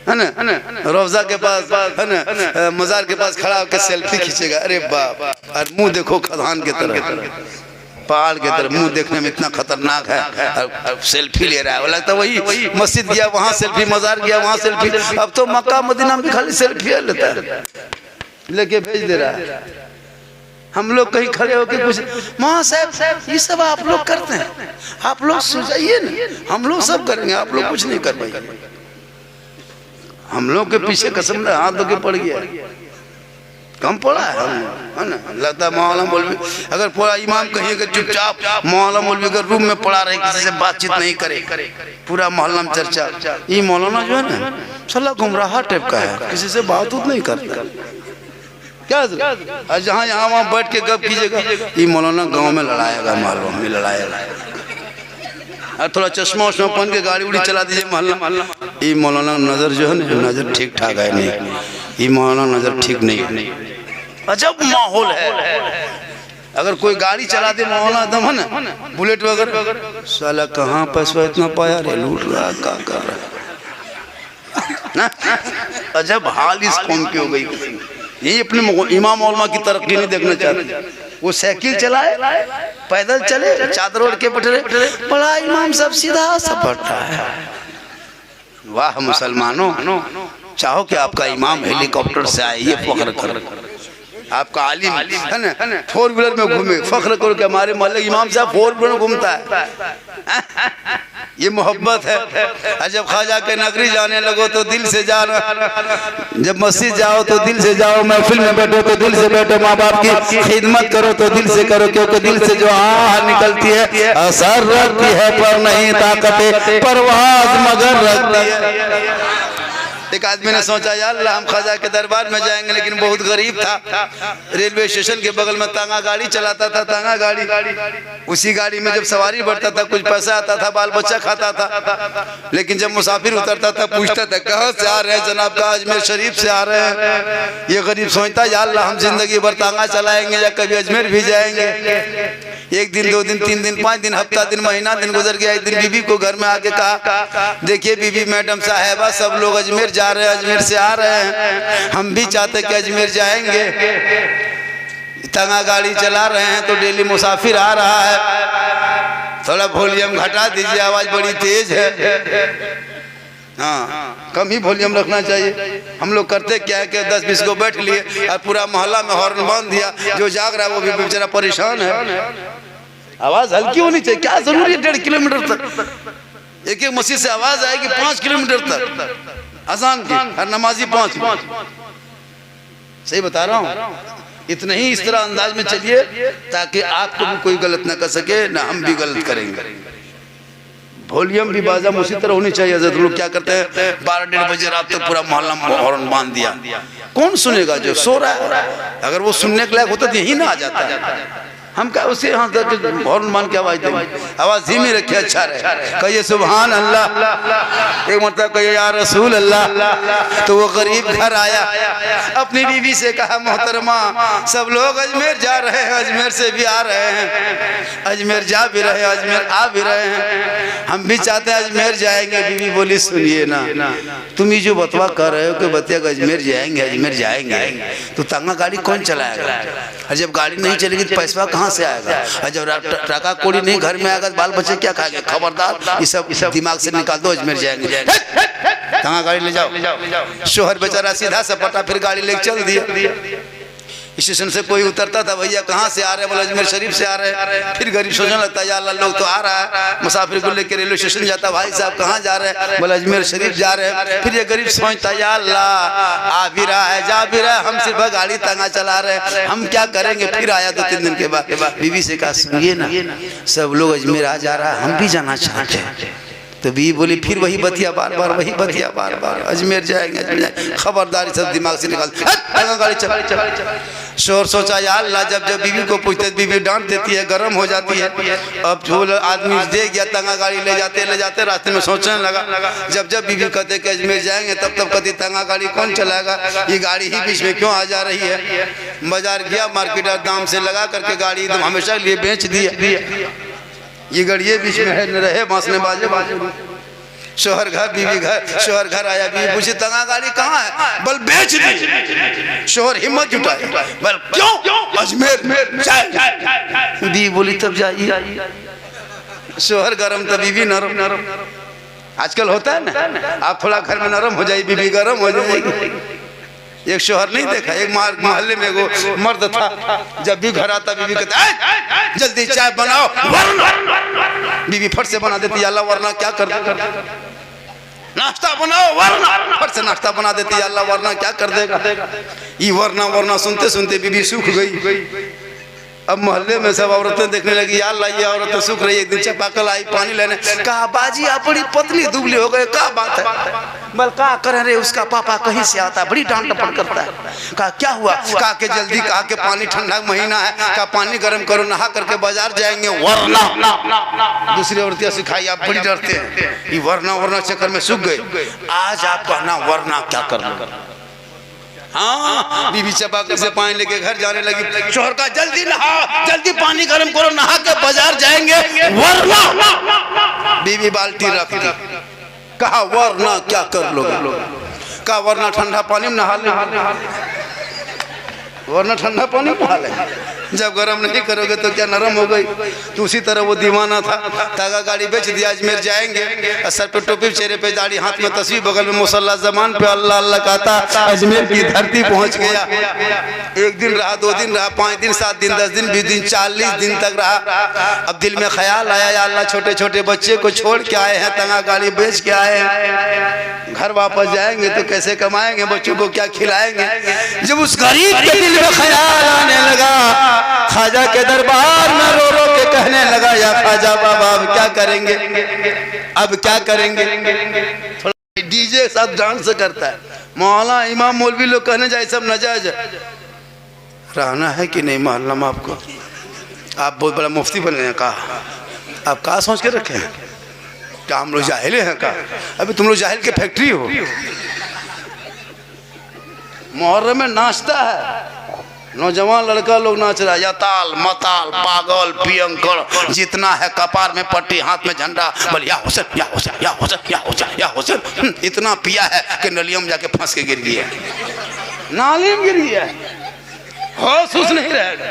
है ना, रोजा के पास है ना, मजार के पास खड़ा होकर सेल्फी खींचेगा। अरे बाप, और मुंह देखो खदान की तरह, पहाड़ की तरफ, मुंह देखने में इतना खतरनाक है, और सेल्फी ले रहा है। लगता है वही मस्जिद गया वहाँ सेल्फी, मजार गया वहाँ सेल्फी। अब तो मक्का मदीना में खाली सेल्फी लेता है, लेके भेज दे रहा है। हम लोग कहीं खड़े होके कुछ माँ साहब ये सब आप लोग करते हैं, आप लोग सुझाइए ना, हम लोग सब करेंगे, आप लोग कुछ नहीं कर पाएंगे। हम लोग के पीछे कसम हाथ धो के पड़ गया, कम पड़ा है हम, है ना। लगता है मौलाना मौलवी अगर पूरा इमाम कहिए कि चुपचाप, मौलाना मौलवी अगर रूम में पड़ा रहे, किसी से बातचीत नहीं करे, पूरा मोहल्ला में चर्चा। ये मौलाना जो है ना साला गुमराह टाइप का है, किसी से बात नहीं करता क्या। जहाँ यहाँ वहाँ बैठ के गप कीजिएगा, ये मौलाना गांव में लड़ाएगा, मालूम में लड़ाएगा। और थोड़ा चश्मा उश्मा पहन के गाड़ी उड़ी चला दीजिए मोहल्ला, ये मौलाना नजर जो है ना, नजर ठीक ठाक है नहीं, ये मौलाना नजर ठीक नहीं। अजब माहौल है। अगर कोई गाड़ी चला दे मौलाना एकदम है ना, बुलेट वगैरह, साला कहाँ पैसा इतना पाया रे, लूट रहा क्या कर रहा है। अजब हाल इस कौम की हो गई। ये अपने इमाम मौलमा की तरक्की नहीं देखना चाहते। वो साइकिल चलाए, पैदल चले, चादर ओढ़ के बैठे, बड़ा इमाम सब सीधा सा पढ़ता है। वाह मुसलमानों, चाहो कि आपका इमाम हेलीकॉप्टर से आए, ये फख्र करो। आपका आलिम है ना 4 व्हीलर में घूमे, फख्र करो कि हमारे मोहल्ले इमाम साहब 4 व्हीलर में घूमता है। ये मोहब्बत है। जब ख्वाजा के नगरी जाने लगो तो दिल से जाना, जब मस्जिद जाओ तो दिल से जाओ, महफिल में बैठो तो दिल से बैठो, माँ बाप की खिदमत करो तो दिल से करो, क्योंकि दिल से जो आह निकलती है असर रखती है, पर नहीं ताकत परवाज मगर रखती है। एक आदमी ने सोचा यार अल्लाह हम ख्वाजा के दरबार में जाएंगे, लेकिन बहुत गरीब था। रेलवे स्टेशन के बगल में तांगा गाड़ी चलाता था, तांगा गाड़ी, उसी गाड़ी में जब सवारी बढ़ता था कुछ पैसा आता था, बाल बच्चा खाता था। लेकिन जब मुसाफिर उतरता था पूछता था कहाँ से आ रहे हैं जनाब, का अजमेर शरीफ से आ रहे हैं। ये गरीब सोचता यार अल्लाह हम जिंदगी भर तांगा चलाएंगे या कभी अजमेर भी जाएंगे। एक दिन 2 दिन 3 दिन 5 दिन हफ्ता दिन महीना दिन गुजर गया। एक दिन बीबी को घर में आके कहा देखिए बीबी मैडम साहेबा सब लोग अजमेर जा रहे हैं, अजमेर से आ रहे हैं, हम भी चाहते कि अजमेर जाएंगे। तंगा गाड़ी चला रहे हैं तो डेली मुसाफिर आ रहा है, थोड़ा वॉल्यूम घटा दीजिए, आवाज बड़ी तेज है। हाँ कम ही वॉल्यूम रखना चाहिए। हम लोग करते क्या है कि 10-20 को बैठ लिए और पूरा मोहल्ला में हॉर्न बांध दिया, जो जाग रहा है वो भी बेचारा परेशान है। आवाज हल्की होनी चाहिए, क्या जरूरी है 1.5 किलोमीटर तक एक मस्जिद से आवाज आएगी 5 किलोमीटर तक अजान की, हर नमाजी 5। सही बता रहा हूँ। इतने ही इस तरह अंदाज में चलिए ताकि आपको भी कोई गलत ना कर सके, ना हम भी गलत करेंगे। वॉल्यूम भी बाज़म उसी तरह होनी चाहिए। हज़रत लोग क्या करते हैं 12-1.5 बजे रात तक पूरा मोहल्ला में हॉर्न बांध दिया, कौन सुनेगा जो सो रहा है। अगर वो सुनने के लायक होता तो यही ना आ जाता। हम क्या उसे यहाँ तक हॉर्न मान के आवाज देंगे, आवाज धीमी रखिए, अच्छा रहे। कहिए सुभान अल्लाह, एक मतलब कहिए या रसूल अल्लाह। तो वो गरीब घर आया, अपनी बीवी से कहा मोहतरमा सब लोग अजमेर जा रहे हैं, अजमेर से भी आ रहे हैं, अजमेर जा भी रहे हैं, अजमेर आ भी रहे हैं, हम भी चाहते हैं अजमेर जाएंगे। बीवी बोली सुनिए ना, तुम ये जो बतवा कर रहे हो कि बतिया अजमेर जाएंगे, अजमेर जाएंगे, तो तंगा गाड़ी कौन चलाएगा? और जब गाड़ी नहीं चलेगी तो पैसा कहाँ से आएगा? और जब टाका कोड़ी नहीं घर में आएगा तो बाल बच्चे क्या खाएंगे? खबरदार ये सब दिमाग से निकाल दो, अजमेर जाएंगे। कहाँ गाड़ी ले जाओ। शोहर बेचारा सीधा सपटा फिर गाड़ी लेके चल दिया। स्टेशन से कोई उतरता था, भैया कहाँ से आ रहे हैं? बोला अजमेर शरीफ से आ रहे हैं। फिर गरीब सोचने लगता है यार लोग तो आ रहा है, मुसाफिर को लेकर रेलवे स्टेशन जाता, भाई साहब कहाँ जा रहे हैं? बोला अजमेर शरीफ जा रहे हैं। फिर ये गरीब सोचता है यार अल्लाह आ भी रहा है, जा भी रहा है, हम सिर्फ गाड़ी तंगा चला रहे हैं, हम क्या करेंगे? फिर आया 2-3 दिन के बाद, बीवी से कहा सुनिए ना सब लोग अजमेर आ जा रहा है, हम भी जाना चाहते हैं। तो बीवी बोली फिर वही बतिया बार बार, वही बतिया बार बार, अजमेर जाएंगे, अजमेर जाएंगे। खबरदार सब दिमाग से निकाल गाड़ी चला। शोर सोचा यार अल्लाह, जब जब बीवी को पूछते बीवी डांट देती है, गर्म हो जाती है। अब जो आदमी दे गया तंगा गाड़ी ले जाते रास्ते में सोचने लगा, जब जब बीवी कहते कि अजमेर जाएंगे तब तब कहती तंगा गाड़ी कौन चलाएगा, ये गाड़ी ही बीच में क्यों आ जा रही है। बाजार गया, मार्केट दाम से लगा करके गाड़ी एकदम हमेशा लिए बेच दिया। ये गड़िए बीच में है न रहे बांसने बाजे शोहर घर बीवी घर, शोहर घर आया, बीवी पूछी तंगा गाड़ी कहाँ है? बल बेच दी। शोहर हिम्मत जुटाए, बल क्यों? अजमेर। बीवी बोली तब जाइए। शोहर गरम तो बीवी नरम। आजकल होता है ना, आप थोड़ा घर में नरम हो जाइए, बीवी गरम हो जाएगी। एक शोहर नहीं देखा, एक मोहल्ले में वो मर्द था, जब भी घर आता बीवी कहता जल्दी चाय बनाओ, वरना बीवी फट से बना देती, अल्लाह वरना क्या कर देगा? नाश्ता बनाओ, वरना फट से नाश्ता बना देती, अल्लाह वरना क्या कर देगा? ये वरना सुनते सुनते बीवी सूख गई। अब मोहल्ले में सब औरतें देखने लगी, यार ला ये औरतें सूख रही है। एक दिन चापाकल आई पानी लेने, कहा बाजी आप बड़ी पतली दुबली हो गए, क्या बात है? बल कहा करे रे, उसका पापा कहीं से आता है, बड़ी डांट डपट करता है। कहा क्या हुआ? कहा के जल्दी, कहा के पानी ठंडा महीना है, कहा पानी गर्म करो, नहा करके बाजार जाएंगे, वरना। दूसरी औरतें सिखाई, आप बड़ी डरते हैं, ये वरना चक्कर में सूख गए। आज आप कहना वरना क्या करना। हाँ, बीवी चापाकल से पानी लेके घर जाने लगी। शोहर का जल्दी नहा, जल्दी पानी गर्म करो, नहा के बाजार जाएंगे, वरना। बीवी बाल्टी रख दी, कहा वरना क्या कर लोगे? कहा वरना ठंडा पानी में नहा ले, वरना ठंडा पानी में नहा ले। जब गर्म नहीं करोगे तो क्या नरम हो गई? तो उसी तरह वो दीवाना था, तागा गाड़ी बेच दिया, अजमेर जाएंगे, सर पे टोपी, चेहरे पे दाढ़ी, हाथ में तस्वीर, बगल में मुसल्ला, जबान पे अल्लाह अल्लाह कहता, अजमेर की धरती पहुंच गया। एक दिन रहा, 2 दिन रहा, 5 दिन, 7 दिन, 10 दिन, 20 दिन, 40 दिन तक रहा। अब दिल में ख्याल आया, या अल्लाह छोटे छोटे बच्चे को छोड़ के आए हैं, तंगा गाड़ी बेच के आए हैं, घर वापस जाएंगे तो कैसे कमाएंगे, बच्चों को क्या खिलाएंगे? जब उस गरीब के दिल में ख्याल आने लगा, ख्वाजा के दरबार में रो रो के कहने लगा, या ख्वाजा बाबा अब क्या करेंगे? अब क्या करेंगे? थोड़ा डीजे सब डांस करता है, मौला इमाम मौलवी लोग कहने जाए सब नजायज रहना है कि नहीं मालूम आपको? आप बहुत बड़ा मुफ्ती बने हैं, कहा आप कहा सोच के रखे हैं? क्या हम लोग जाहिल हैं? कहा अभी तुम लोग जाहिल के फैक्ट्री हो। मुहर्रम में नाचता है, नौजवान लड़का लोग नाच रहा है, या ताल मताल पागल पियंकर जितना है, कपार में पट्टी, हाथ में झंडा, बोल या हुसैन या हुसैन या हुसैन या हुसैन या हुसैन। इतना पिया है कि नलियों में जाके फंस के गिर गया, नाली में गिर गया, होश नहीं रहेगा।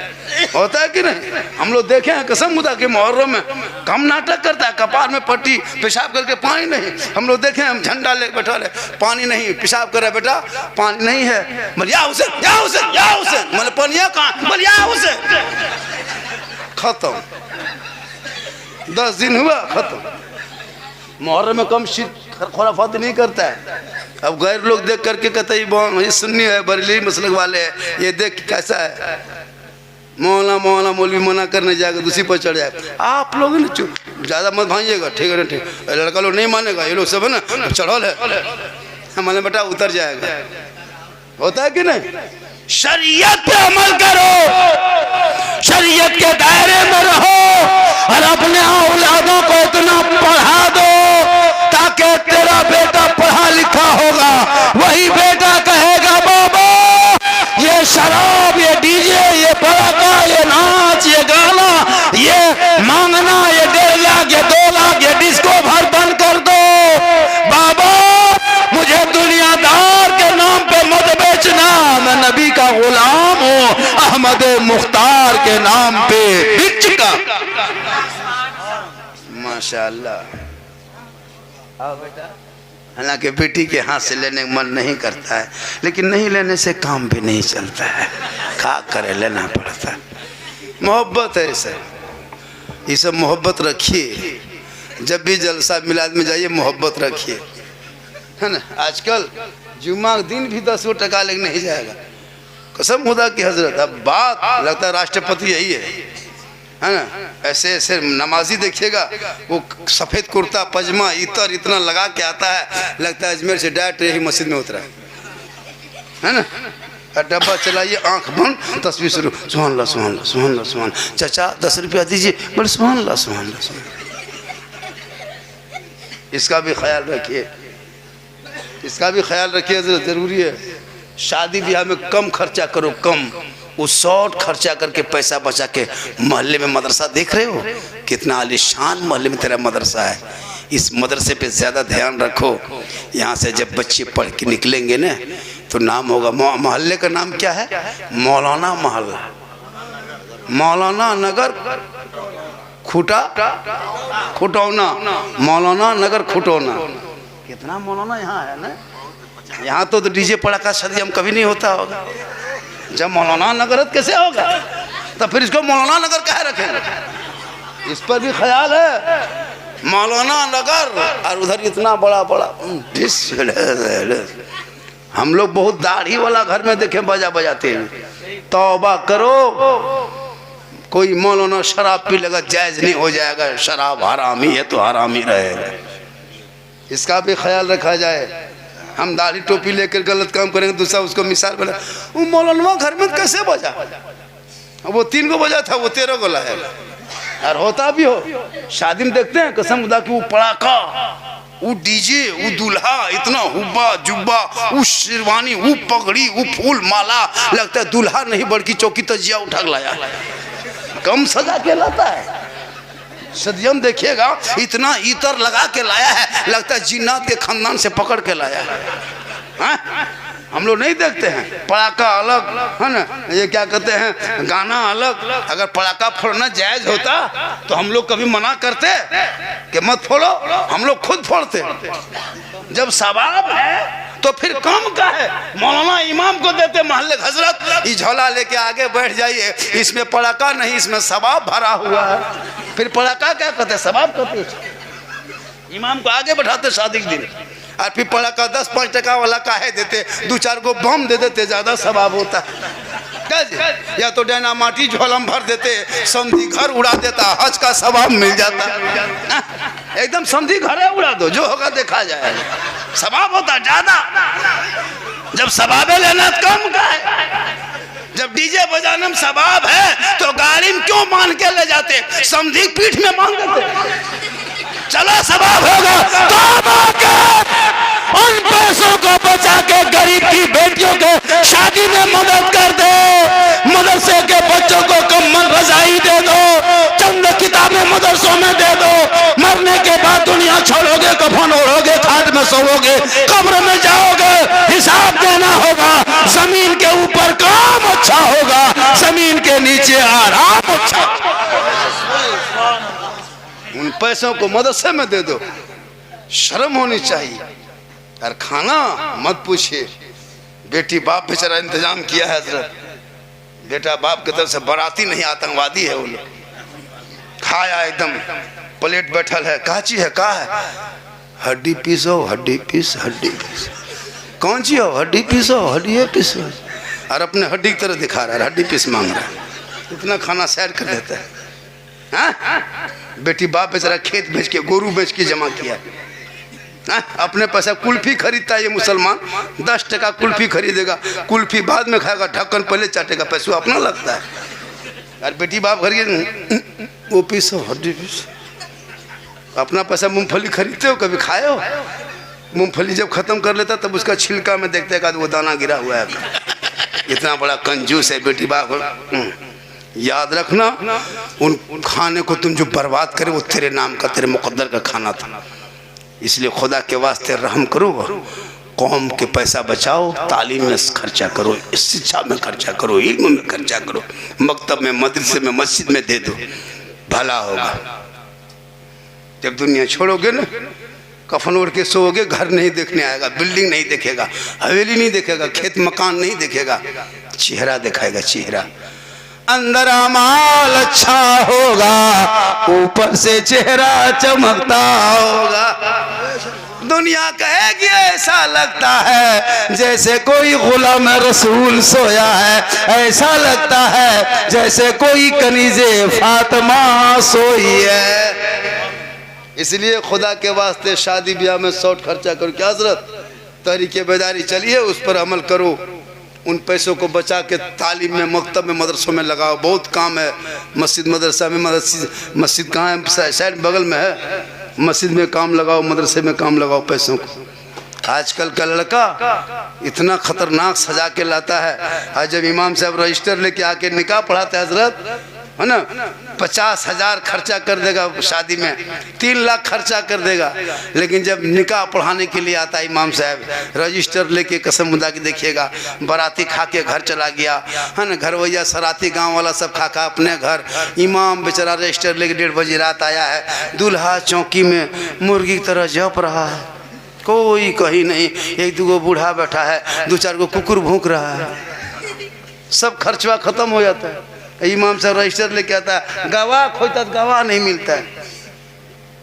होता है कि नहीं? हम लोग देखे हैं कसम खुदा के मुहर्रम में कम नाटक करता है, कपार में पट्टी, पेशाब करके पानी नहीं। हम लोग देखे हम झंडा ले बैठा ले, पानी नहीं, पेशाब कर रहा बेटा पानी नहीं है, बोल या हुसैन या हुसैन या हुसैन, मतलब पानिया कहाँ, बोल या हुसैन। खत्म, 10 दिन हुआ खत्म। मुहर्रम में कम खुराफाती नहीं करता है। अब गैर लोग देख करके कहते ये सुन्नी है, बरेली मसलक वाले है, ये देख कैसा है, मौला मौला मौलवी मना करने जाएगा, दूसरी पर चढ़ जाएगा। आप लोग ना चुप, ज़्यादा मत भाइएगा, ठीक है ना? ठीक, लड़का लोग नहीं मानेगा, ये लोग सब है ना चढ़ौल है, हमारे बेटा उतर जाएगा। होता है कि नहीं? शरीयत पे अमल करो, शरीयत के दायरे में रहो, और अपने औलादों को इतना पढ़ा दो ताकि तेरा बेटा पढ़ा लिखा होगा, वही बेटा कहेगा बाबा ये शराब, ये डीजे, ये पड़ाका, ये नाच, ये गाना, ये मांगना, ये 1.5 लाख, ये 2 लाख, ये डिस्को भर बंद कर दो। बाबा मुझे दुनियादार के नाम पे मत बेचना, मैं नबी का गुलाम हूँ, अहमद मुख्तार के नाम पे बिच का। माशाअल्लाह। हालांकि बेटी के हाथ से लेने का मन नहीं करता है, लेकिन नहीं लेने से काम भी नहीं चलता है, क्या करे, लेना पड़ता है। मोहब्बत है इसे, ये सब मोहब्बत रखिए, जब भी जलसा मिलाद में जाइए मोहब्बत रखिए, है ना? आजकल जुम्मा दिन भी 10 टका लेके नहीं जाएगा, कसम खुदा की हजरत। अब बात लगता है राष्ट्रपति यही है ना? ऐसे ऐसे नमाजी देखिएगा, वो सफ़ेद कुर्ता पजामा इतर इतना लगा के आता है, लगता है अजमेर से डायरेक्ट यही मस्जिद में उतरा है ना? डब्बा चलाइए, आंख बंद, तस्वीर शुरू, सुभान अल्लाह सुभान अल्लाह सुभान अल्लाह सुभान। चाचा 10 रुपया दीजिए, बोले सुभान अल्लाह सुभान अल्लाह सुभान। इसका भी ख्याल रखिए, इसका भी ख्याल रखिए, ज़रूरी है। शादी ब्याह में कम खर्चा करो, कम, वो शॉर्ट खर्चा करके पैसा बचा के मोहल्ले में मदरसा देख रहे हो, कितना आलीशान मोहल्ले में तेरा मदरसा है, इस मदरसे पे ज़्यादा ध्यान रखो। यहाँ से जब बच्चे पढ़ के निकलेंगे ना तो नाम होगा, मोहल्ले का नाम क्या है? मौलाना मोहल्ला, मौलाना नगर खुटौना, मौलाना नगर खुटौना। कितना मौलाना यहाँ है ना। यहाँ तो डीजे पड़ाका सदियम कभी नहीं होता होगा। जब मौलाना नगर कैसे होगा? तो फिर इसको मौलाना नगर कह रखेंगे? इस पर भी ख्याल है। मौलाना नगर और उधर इतना बड़ा बड़ा हम लोग बहुत दाढ़ी वाला घर में देखे बजा बजाते हैं। तौबा करो, कोई मौलाना शराब पी लेगा जायज नहीं हो जाएगा। शराब हरामी है तो हरामी रहेगा, इसका भी ख्याल रखा जाए। हम दाढ़ी टोपी लेकर गलत काम करेंगे, दूसरा उसको मिसाल बना, वो मौलाना घर में कैसे बजा? वो 3 को बजा था, वो 13 को लाया। और होता भी हो, शादी में देखते हैं कसम खुदा की, वो पड़ाका, वो डीजे, वो दूल्हा, इतना हुब्बा जुब्बा, वो शेरवानी, वो पगड़ी, वो फूल माला, लगता है दूल्हा नहीं बड़की चौकी तजिया उठा लाया। कम सजा के लाता है। सदियम देखिएगा इतना इतर लगा के लाया है, लगता है जिन्नात के खानदान से पकड़ के लाया है। हम लोग नहीं देखते हैं। पड़ाका अलग है ना, ये क्या कहते हैं, गाना अलग। अगर पड़ाका फोड़ना जायज होता तो हम लोग कभी मना करते कि मत फोड़ो? हम लोग खुद फोड़ते। जब सवाब है तो फिर कम का है। मौलाना इमाम को देते मोहल्ले, हजरत ये झोला लेके आगे बैठ जाइए, इसमें पड़ाका नहीं, इसमें सवाब भरा हुआ है। फिर पड़ाका क्या कहते, सवाब कहते। इमाम को आगे बैठाते शादी के दिन, और फिर पड़ाका 10-5 टका वाला काहे देते, 2-4 को बम दे देते, ज्यादा सवाब होता है। या तो डायनामाइट झोला में भर देते, समधी घर उड़ा देता, हज का सवाब मिल जाता। एकदम समधी घर उड़ा दो, जो होगा देखा जाएगा, सवाब होता ज्यादा। जब सवाबे लेना कम का है। जब डीजे बजाने में सवाब है तो गाड़ी में क्यों मान के ले जाते, समधी पीठ में मान देते। चलो सवाब होगा तो उन पैसों को बचा के गरीब की बेटियों के शादी में मदद कर दो, मदरसे के बच्चों को कम्बल रजाई दे दो, चंद किताबें मदरसों में दे दो। मरने के बाद दुनिया छोड़ोगे, कफन ओढ़ोगे, खाट में सोओगे, कब्र में जाओगे, हिसाब देना होगा। जमीन के ऊपर काम अच्छा होगा, जमीन के नीचे आराम अच्छा। उन पैसों को मदरसे में दे दो, शर्म होनी चाहिए। और खाना मत पूछिए, बेटी बाप बेचारा इंतजाम किया है हजरत। बेटा बाप की तरफ से बाराती नहीं, आतंकवादी है वो लोग। खाया एकदम प्लेट बैठल है, काची है, का है, हड्डी पीसो, हड्डी पीस, हड्डी पीस, कौन सी हो, हड्डी पीसो, हड्डी पीसो। और अपने हड्डी की तरह दिखा रहा है, हड्डी पीस मांग रहा है। इतना खाना सैर कर देता है। बेटी बाप बेचारा खेत बेच के, गोरू बेच के जमा किया। अपने पैसा कुल्फी खरीदता है ये मुसलमान, 10 टका कुल्फी खरीदेगा, कुल्फी बाद में खाएगा, ढक्कन पहले चाटेगा, पैसा अपना लगता है। और बेटी बाप खरीदे, वो पीसो, हड्डी पीस। अपना पैसा मूंगफली खरीदते हो, कभी खाए हो? मूंगफली जब खत्म कर लेता तब उसका छिलका में देखते का वो दाना गिरा हुआ है। इतना बड़ा कंजूस है बेटी बाप। याद रखना, उन खाने को तुम जो बर्बाद करे वो तेरे नाम का, तेरे मुकद्दर का खाना था। इसलिए खुदा के वास्ते रहम करो, कौम के पैसा बचाओ, तालीम में खर्चा करो, शिक्षा में खर्चा करो, इल्म में खर्चा करो, मकतब में, मदरसे में, मस्जिद में दे दो, भला होगा। जब दुनिया छोड़ोगे ना, कफन ओढ़ के सोओगे, घर नहीं देखने आएगा, बिल्डिंग नहीं देखेगा, हवेली नहीं देखेगा, खेत मकान नहीं देखेगा, चेहरा दिखाएगा, चेहरा। अंदर अमाल अच्छा होगा, ऊपर से चेहरा चमकता होगा। दुनिया कहेगी ऐसा लगता है जैसे कोई गुलाम रसूल सोया है, ऐसा लगता है जैसे कोई कनीज़े फातिमा सोई है। इसलिए खुदा के वास्ते शादी ब्याह में शॉर्ट खर्चा करो। क्या हजरत, तहरीके बेदारी चलिए, उस पर अमल करो। उन पैसों को बचा के तालीम में, मकतब में, मदरसों में लगाओ। बहुत काम है मस्जिद मदरसा में। मस्जिद कहाँ है? साइड बगल में है। मस्जिद में काम लगाओ, मदरसे में काम लगाओ पैसों को। आजकल का लड़का इतना खतरनाक सजा के लाता है। आज जब इमाम साहब रजिस्टर लेके आके निकाह पढ़ाते हैं हजरत, है ना, 50,000 खर्चा कर देगा शादी में, 3 लाख खर्चा कर देगा, लेकिन जब निकाह पढ़ाने के लिए आता है इमाम साहब, रजिस्टर लेके कसम खुदा की देखिएगा, बाराती खा के घर चला गया है ना, घर भैया सराती गांव वाला सब खा खा अपने घर, इमाम बेचारा रजिस्टर लेके 1:30 बजे रात आया है, दूल्हा चौकी में मुर्गी की तरह जप रहा है, कोई कहीं नहीं, 1-2 बूढ़ा बैठा है, 2-4 को कुकुर भूक रहा है, सब खर्चवा खत्म हो जाता है। इमाम साहब रजिस्टर लेके आता है, गवाह खोजता है, गवाह नहीं मिलता है,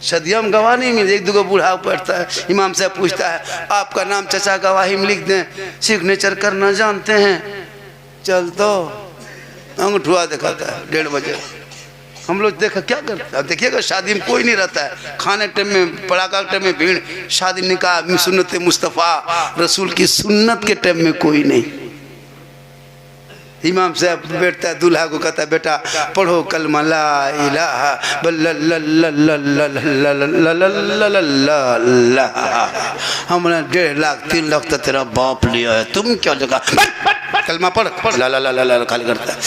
सदिया में गवाह नहीं मिलता, 1-2 बूढ़ा बैठता है, इमाम साहब पूछता है आपका नाम चाचा गवाही में लिख दें, सिग्नेचर करना जानते हैं, चल तो अंगूठा दिखाता है 1:30 बजे। हम लोग देखा क्या करते हैं, देखिएगा शादी में कोई नहीं रहता है, खाने टाइम में पड़ाका टाइम में भीड़, शादी निकाह सुन्नत मुस्तफ़ा रसूल की सुन्नत के टाइम में कोई नहीं। इमाम साहब बैठता है, दूल्हा को कहता है बेटा पढ़ो कलमा ला इलाहा हमने 1.5 लाख 3 लाख तो तेरा बाप लिया है, तुम क्या जगह कलमा पढ़ ला ला ला ला ला खाली करता है,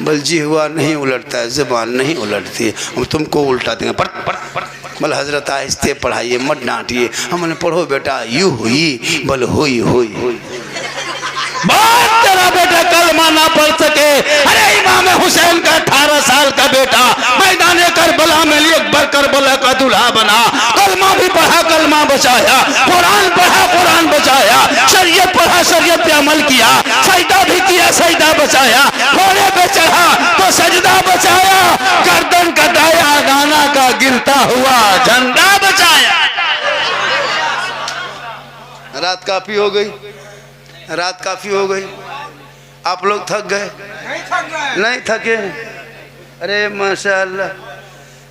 बल जिह्वा नहीं उलटता है, ज़बान नहीं उलटती है, हम तुमको उल्टा देंगे, पढ़ पढ़ पढ़ बल हजरत आहिस्ते पढ़ाइए, मत डांटिए, हमने पढ़ो बेटा यूँ हुई बल हुई हुई। बात तेरा बेटा कलमा ना पढ़ सके, अरे इमाम हुसैन का 18 साल का बेटा मैदान करबला में लिए करबला का दूल्हा बना, कलमा भी पढ़ा कलमा बचाया, कुरान पढ़ा कुरान बचाया, शरीयत पढ़ा शरीयत पे अमल किया, सजदा भी किया सजदा बचाया, घोड़े पे चढ़ा तो सजदा बचाया, गर्दन कटाया गाना का गिरता हुआ झंडा बचाया। रात काफी हो गई, रात काफ़ी हो गई, आप लोग थक गए? नहीं थके? अरे माशाअल्लाह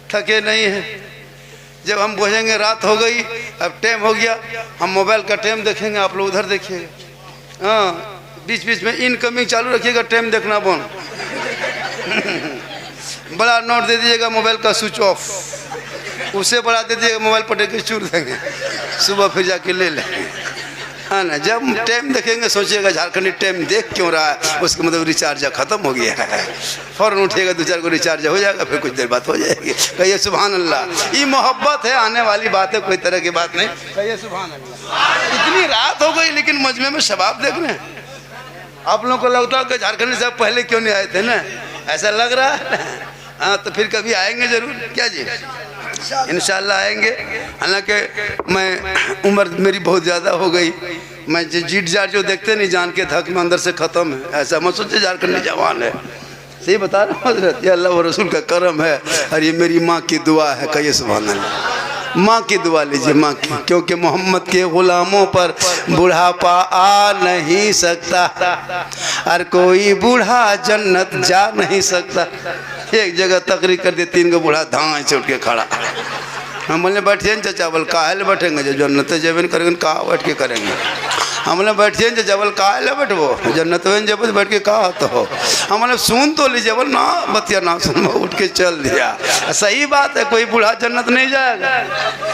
थके नहीं हैं। जब हम पहुँचेंगे रात हो गई, अब टाइम हो गया, हम मोबाइल का टाइम देखेंगे, आप लोग उधर देखिएगा, हाँ बीच बीच में इनकमिंग चालू रखिएगा, टाइम देखना बंद बड़ा नोट दे दीजिएगा मोबाइल का स्विच ऑफ, उससे बड़ा दे दीजिएगा मोबाइल पटे के चूर देंगे, सुबह फिर जाके ले लेंगे, हाँ ना। जब टाइम देखेंगे सोचिएगा झारखंडी टाइम देख क्यों रहा है, उसका मतलब रिचार्ज ख़त्म हो गया है, फ़ौरन उठिएगा 2-4 को रिचार्ज हो जाएगा, फिर कुछ देर बाद हो जाएगी। कहिए सुभान अल्लाह, ये मोहब्बत है, आने वाली बात है, कोई तरह की बात नहीं। कहिए सुभान अल्लाह। इतनी रात हो गई लेकिन मजमे में शबाब देख रहे हैं। आप लोगों को लगता है कि झारखंडी साहब पहले क्यों नहीं आए थे ना, ऐसा लग रहा है। हाँ तो फिर कभी आएंगे ज़रूर, क्या जी इंशाल्लाह आएंगे। हालांकि मैं उम्र मेरी बहुत ज़्यादा हो गई, मैं जीट जार जो देखते नहीं जान के धक में अंदर से ख़त्म है, ऐसा मत सोचे झारखंडी जवान है, सही बता रहा हूँ हज़रत, ये अल्लाह व रसूल का करम है और ये मेरी माँ की दुआ है। कहिए सुभान अल्लाह। माँ की दुआ लीजिए, माँ की, क्योंकि मोहम्मद के ग़ुलामों पर बुढ़ापा आ नहीं सकता और कोई बूढ़ा जन्नत जा नहीं सकता। एक जगह तकरीर कर दी, 3 को बूढ़ा धां से उठ के खड़ा, हम बोले बैठिए चाचा, बोल काहे बैठेंगे, जो जन्नत जब करेंगे कहाँ बैठ के करेंगे, हमने बैठिए जबल काहे बैठबो, जन्नत जब बैठ के कहा तो हो, हमने सुन तो लीजिए, बोल ना बतिया ना सुन, उठ के चल दिया। सही बात है, कोई बूढ़ा जन्नत नहीं जाएगा,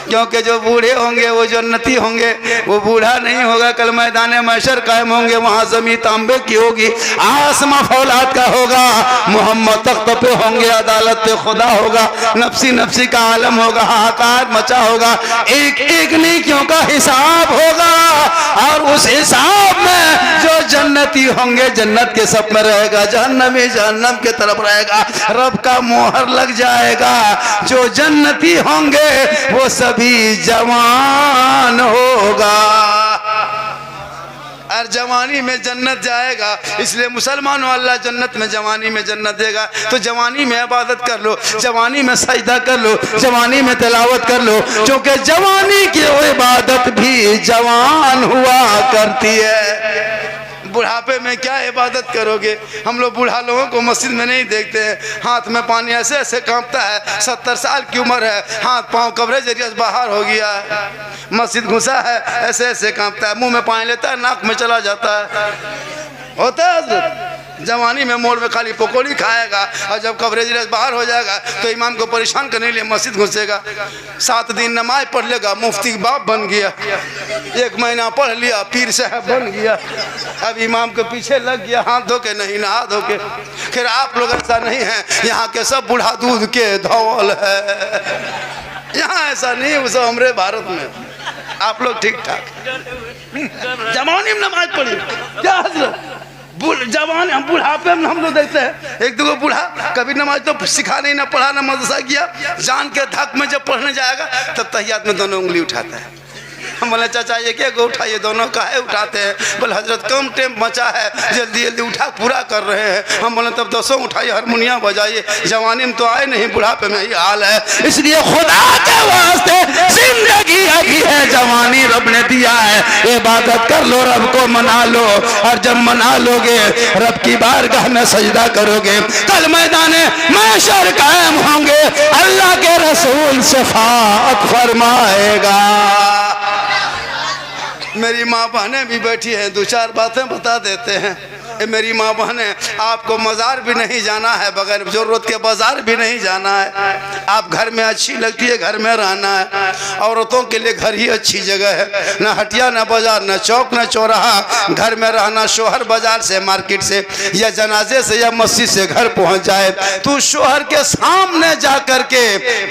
क्योंकि जो बूढ़े होंगे वो जन्नती होंगे, वो बूढ़ा नहीं होगा। कल मैदान महशर कायम होंगे, वहाँ ज़मीन तांबे की होगी, आसमां फौलाद का होगा, मोहम्मद तख्त पे होंगे, अदालत पे खुदा होगा, नफसी नफसी का आलम होगा, हाहाकार मचा होगा, एक एक नेकियों का हिसाब होगा और उस हिसाब में जो जन्नती होंगे जन्नत के सब में रहेगा, जहन्नमी जहन्नम के तरफ रहेगा, रब का मोहर लग जाएगा। जो जन्नती होंगे वो सभी जवान होगा और जवानी में जन्नत जाएगा। इसलिए मुसलमानों अल्लाह जन्नत में जवानी में जन्नत देगा, तो जवानी में इबादत कर लो, जवानी में सजदा कर लो, जवानी में तिलावत कर लो, क्योंकि जवानी की वो इबादत भी जवान हुआ करती है। बुढ़ापे में क्या इबादत करोगे? हम लोग बूढ़ा लोगों को मस्जिद में नहीं देखते हैं, हाथ में पानी ऐसे ऐसे कांपता है, 70 साल की उम्र है, हाथ पांव कवरेज एरिया से बाहर हो गया है, मस्जिद घुसा है ऐसे ऐसे कांपता है, मुंह में पानी लेता है नाक में चला जाता है, होता है हज़रत। जवानी में मोड़ में खाली पकौड़ी खाएगा, और जब कवरेज बाहर हो जाएगा तो इमाम को परेशान करने के लिए मस्जिद घुसेगा। 7 दिन नमाज पढ़ लेगा, मुफ्ती बाप बन गया। 1 महीना पढ़ लिया, पीर साहब बन गया। अब इमाम के पीछे लग गया, हाथ धो के नहीं नहा धो के। फिर आप लोग ऐसा नहीं है, यहाँ के सब बूढ़ा दूध के धौल है, यहाँ ऐसा नहीं है। उस हमारे भारत में आप लोग ठीक ठाक जवानी में नमाज पढ़ी क्या जवान, हम बुढ़ापे में हम लोग देखते हैं 1-2 बूढ़ा कभी नमाज तो सिखा नहीं, ना पढ़ा ना मदरसा किया, जान के धक में जब पढ़ने जाएगा तब तहियात में दोनों उंगली उठाता है। हम बोले चाचा ये क्या गो उठाइए, दोनों काहे उठाते हैं? बोले हजरत कम टाइम बचा है, जल्दी जल्दी उठा पूरा कर रहे हैं। हम बोले तब 10 उठाइए, हारमोनियम बजाइए, जवानी में तो आए नहीं, बुढ़ापे में ही हाल है। इसलिए खुदा के वास्ते जिंदगी अभी है, जवानी रब ने दिया है, इबादत कर लो, रब को मना लो, और जब मना लोगे रब की बारगाह में सजदा करोगे, कल मैदाने महशर कायम होंगे, अल्लाह के रसूल शफाअत फरमाएगा। मेरी माँ बहनें भी बैठी हैं, 2-4 बातें बता देते हैं। मेरी माँ बहनें, आपको मज़ार भी नहीं जाना है, बगैर ज़रूरत के बाज़ार भी नहीं जाना है। आप घर में अच्छी लगती है, घर में रहना है। औरतों के लिए घर ही अच्छी जगह है, ना हटिया ना बाजार, ना चौक ना चौराहा। घर में रहना, शोहर बाजार से, मार्केट से, या जनाजे से, या मस्जिद से घर पहुँच जाए तो शोहर के सामने जा कर के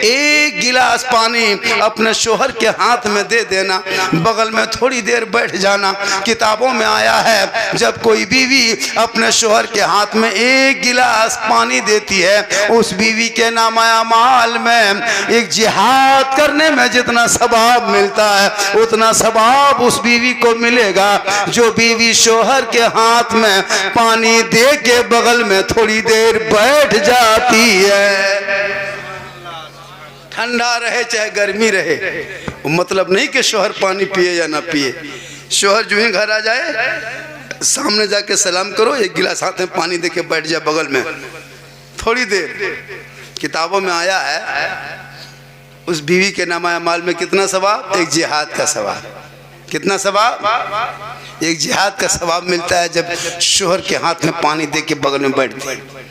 1 गिलास पानी अपने शोहर के हाथ में दे देना, बगल में थोड़ी देर बैठ जाना। किताबों में आया है जब कोई बीवी अपने शोहर के हाथ में 1 गिलास पानी देती है, उस बीवी के नामाया माल में एक जिहाद करने में जितना सवाब मिलता है उतना सवाब उस बीवी को मिलेगा जो बीवी शोहर के हाथ में पानी दे के बगल में थोड़ी देर बैठ जाती है। ठंडा रहे चाहे गर्मी रहे, मतलब नहीं कि शोहर पानी पिए या ना पिए। शोहर जो ही घर आ जाए, सामने जाके सलाम करो, 1 गिलास हाथ में पानी दे के बैठ जाए बगल में थोड़ी देर। किताबों में आया है उस बीवी के नामाया माल में कितना सवाब? 1 जिहाद का सवाब। कितना सवाब? 1 जिहाद का सवाब मिलता है जब शोहर के हाथ में पानी दे के बगल में बैठती है।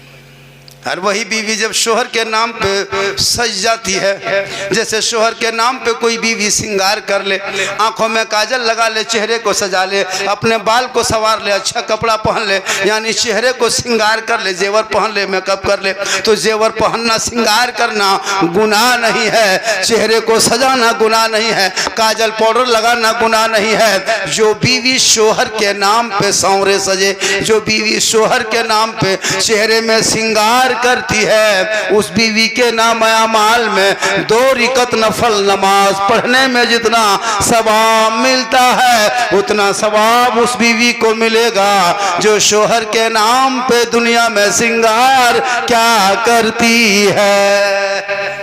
और वही बीवी जब शोहर के नाम पे सज जाती है, जैसे शोहर के नाम पे कोई बीवी श्रृंगार कर ले, आंखों में काजल लगा ले, चेहरे को सजा ले, अपने बाल को संवार ले, अच्छा कपड़ा पहन ले, यानी चेहरे को श्रृंगार कर ले, जेवर पहन ले, मेकअप कर ले, तो जेवर पहनना, श्रृंगार करना गुनाह नहीं है, चेहरे को सजाना गुनाह नहीं है, काजल पाउडर लगाना गुनाह नहीं है। जो बीवी शोहर के नाम पे सांवरे सजे, जो बीवी शोहर के नाम पे चेहरे में श्रृंगार करती है, उस बीवी के नाम अमाल में 2 रकात नफल नमाज पढ़ने में जितना सवाब मिलता है उतना सवाब उस बीवी को मिलेगा जो शोहर के नाम पे दुनिया में श्रृंगार क्या करती है।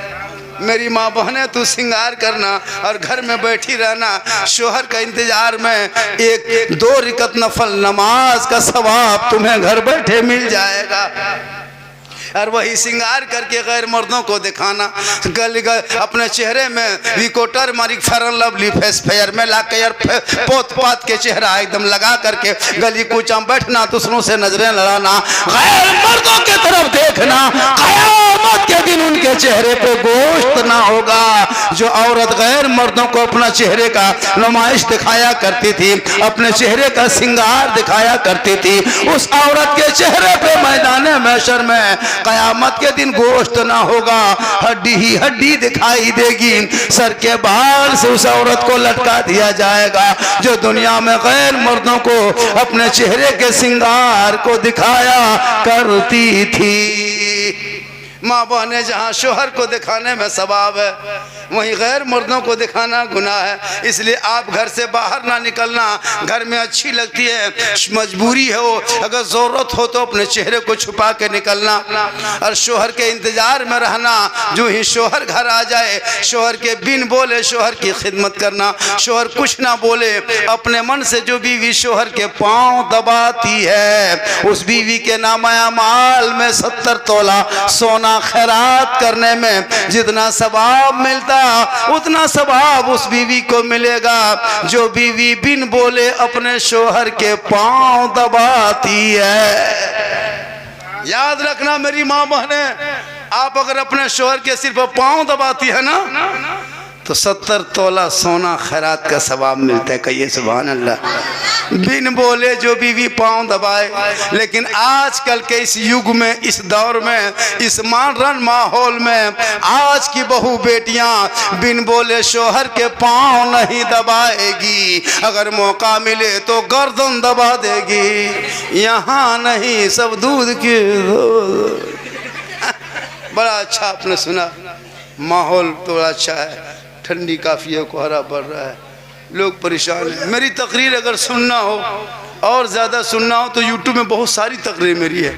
मेरी माँ बहने, तू श्रृंगार करना और घर में बैठी रहना, शोहर का इंतजार में 1-2 रकात नफल नमाज का सवाब तुम्हें घर बैठे मिल जाएगा। और वही श्रृंगार करके गैर मर्दों को दिखाना, अपने चेहरे में विकोटर मारिक फेयर लवली फेस फेयर में ला कर पोत पात के चेहरा एकदम लगा करके गली कूचा बैठना, दूसरों से नजरें लड़ाना, गैर मर्दों की तरफ देखना। क़यामत के दिन उनके चेहरे पे गोश्त ना होगा। जो औरत गैर मर्दों को अपना चेहरे का नुमाइश दिखाया करती थी, अपने चेहरे का श्रृंगार दिखाया करती थी, उस औरत के चेहरे पे मैदान महशर में कयामत के दिन गोश्त ना होगा, हड्डी ही हड्डी दिखाई देगी। सर के बाल से उस औरत को लटका दिया जाएगा जो दुनिया में गैर मर्दों को अपने चेहरे के श्रृंगार को दिखाया करती थी। माँ बहने, जहाँ शोहर को दिखाने में सवाब है वहीं गैर मर्दों को दिखाना गुनाह है। इसलिए आप घर से बाहर ना निकलना। घर में अच्छी लगती है, मजबूरी है, वो अगर ज़रूरत हो तो अपने चेहरे को छुपा के निकलना और शोहर के इंतज़ार में रहना। जो ही शोहर घर आ जाए, शोहर के बिन बोले शोहर की खिदमत करना, शोहर कुछ ना बोले, अपने मन से जो बीवी शोहर के पाँव दबाती है उस बीवी के नामाया माल में 70 तोला सोना खैरात करने में जितना सवाब मिलता उतना सवाब उस बीवी को मिलेगा जो बीवी बिन बोले अपने शोहर के पाँव दबाती है। याद रखना मेरी माँ बहने, आप अगर अपने शोहर के सिर पर पाँव दबाती है ना तो 70 तोला सोना खैरात का सवाब मिलता है। कहिए सुभान अल्लाह। बिन बोले जो बीवी पाँव दबाए। लेकिन आजकल के इस युग में, इस दौर में, इस मॉडर्न माहौल में आज की बहू बेटियां बिन बोले शोहर के पाँव नहीं दबाएगी, अगर मौका मिले तो गर्दन दबा देगी। यहाँ नहीं, सब दूध के। बड़ा अच्छा आपने सुना, माहौल थोड़ा अच्छा है, ठंडी काफ़ी है, कोहरा पड़ रहा है, लोग परेशान हैं। मेरी तकरीर अगर सुनना हो और ज़्यादा सुनना हो तो यूट्यूब में बहुत सारी तकरीर मेरी है।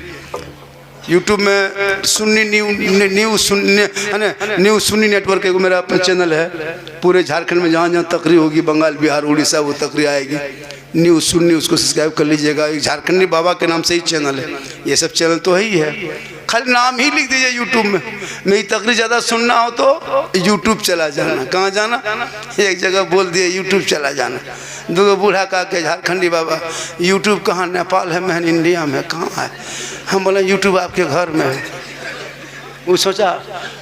यूट्यूब में सुन्नी न्यूज़ सुन्नी नेटवर्क एक मेरा अपना चैनल है। पूरे झारखंड में जहाँ जहाँ तकरीर होगी, बंगाल, बिहार, उड़ीसा, वो तकरीर आएगी। न्यूज़ सुन्नी, उसको सब्सक्राइब कर लीजिएगा। एक झारखंडी बाबा के नाम से ही चैनल है। ये सब चैनल तो है ही है, खाली नाम ही लिख दीजिए यूट्यूब में। मेरी तकरीर ज़्यादा सुनना हो तो यूट्यूब चला जाना। कहाँ जाना? एक जगह बोल दिए यूट्यूब चला जाना। दो बूढ़ा कहा के झारखंडी बाबा यूट्यूब कहाँ? नेपाल है, मैं इंडिया में। कहाँ है? हम बोले यूट्यूब आपके घर में है। वो सोचा,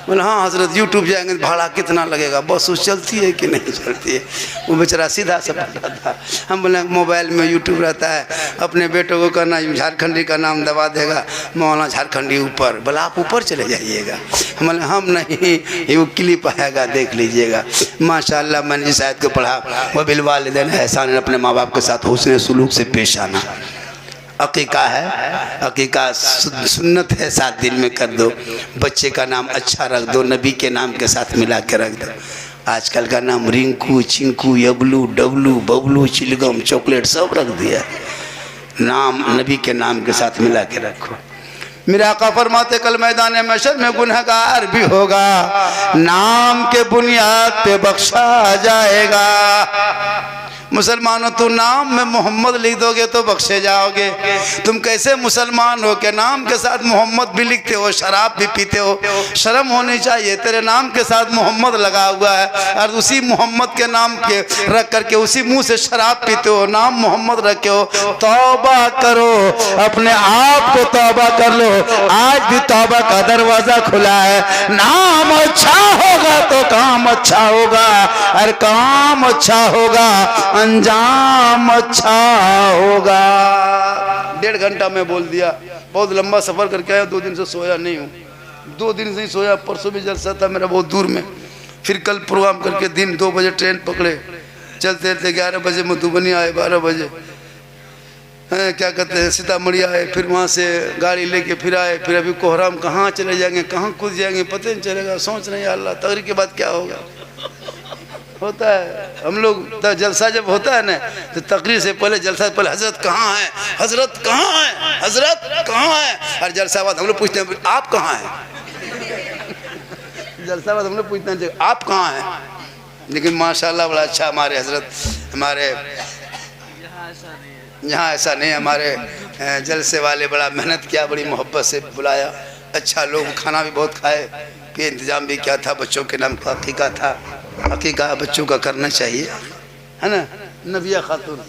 बोले हाँ हजरत यूट्यूब जाएंगे तो भाड़ा कितना लगेगा, बस उस चलती है कि नहीं चलती है? वो बेचारा सीधा सा पता था। हम बोले मोबाइल में यूट्यूब रहता है, अपने बेटों को कहना झारखंडी का नाम दबा देगा, मौलाना झारखंडी ऊपर। बोला आप ऊपर चले जाइएगा। हम बोले हम नहीं, ये वो क्लिप आएगा, देख लीजिएगा। माशाल्लाह मैंने जिस आयत को पढ़ा, वह बिलवालिदैन एहसान, अपने माँ बाप के साथ हुस्न सलूक से पेश आना। अकीका है, अकीका सुन्नत है, 7 दिन में कर दो। बच्चे का नाम अच्छा रख दो, नबी के नाम के साथ मिला के रख दो। आजकल का नाम रिंकू, चिंकू, यबलू, डबलू, बबलू, चिलगम, चॉकलेट सब रख दिया। नाम नबी के नाम के साथ मिला के रखो। मेरा आका फरमाते कल मैदान महशर में गुनहगार भी होगा, नाम के बुनियाद पे बख्शा जाएगा। मुसलमानों, तो नाम में मोहम्मद लिख दोगे तो बख्शे जाओगे। तुम कैसे मुसलमान हो के नाम के साथ मोहम्मद भी लिखते हो, शराब भी पीते हो? शर्म होनी चाहिए। तेरे नाम के साथ मोहम्मद लगा हुआ है और उसी मोहम्मद के नाम के रख करके उसी मुंह से शराब पीते हो, नाम मोहम्मद रखे हो। तौबा करो, अपने आप को तौबा कर लो। आज भी तौबा का दरवाजा खुला है। नाम अच्छा होगा तो काम अच्छा होगा, और काम अच्छा होगा अंजाम अच्छा होगा। 1.5 घंटा में बोल दिया। बहुत लंबा सफर करके आया, 2 दिन से सोया नहीं हूँ। 2 दिन से ही सोया। परसों भी जलसा था मेरा बहुत दूर में, फिर कल प्रोग्राम करके दिन 2 बजे ट्रेन पकड़े, चलते चलते 11 बजे मधुबनी आए, 12 बजे क्या कहते हैं सीतामढ़ी आए, फिर वहाँ से गाड़ी लेके फिर आए, फिर अभी कोहराम कहाँ चले जाएंगे, कहाँ कूद जाएंगे पता नहीं चलेगा। सोच रहे हैं अल्लाह तकरीर के बाद क्या होगा। होता है हम लोग तो जलसा जब होता है ना तो तकरीर से पहले, जलसा से पहले हजरत कहाँ है, हजरत कहाँ है, हजरत कहाँ है। और जलसा बाद हम लोग पूछते हैं आप कहाँ हैं। जलसा बाद हम लोग पूछते हैं आप कहाँ हैं। लेकिन माशाल्लाह बड़ा अच्छा हमारे हजरत, हमारे यहाँ ऐसा नहीं। हमारे जलसे वाले बड़ा मेहनत किया, बड़ी मोहब्बत से बुलाया। अच्छा लोग खाना भी बहुत खाए, फिर इंतजाम भी किया था। बच्चों के नाम का अकीका था, अकीका बच्चों का करना चाहिए, है ना। नबिया खातून,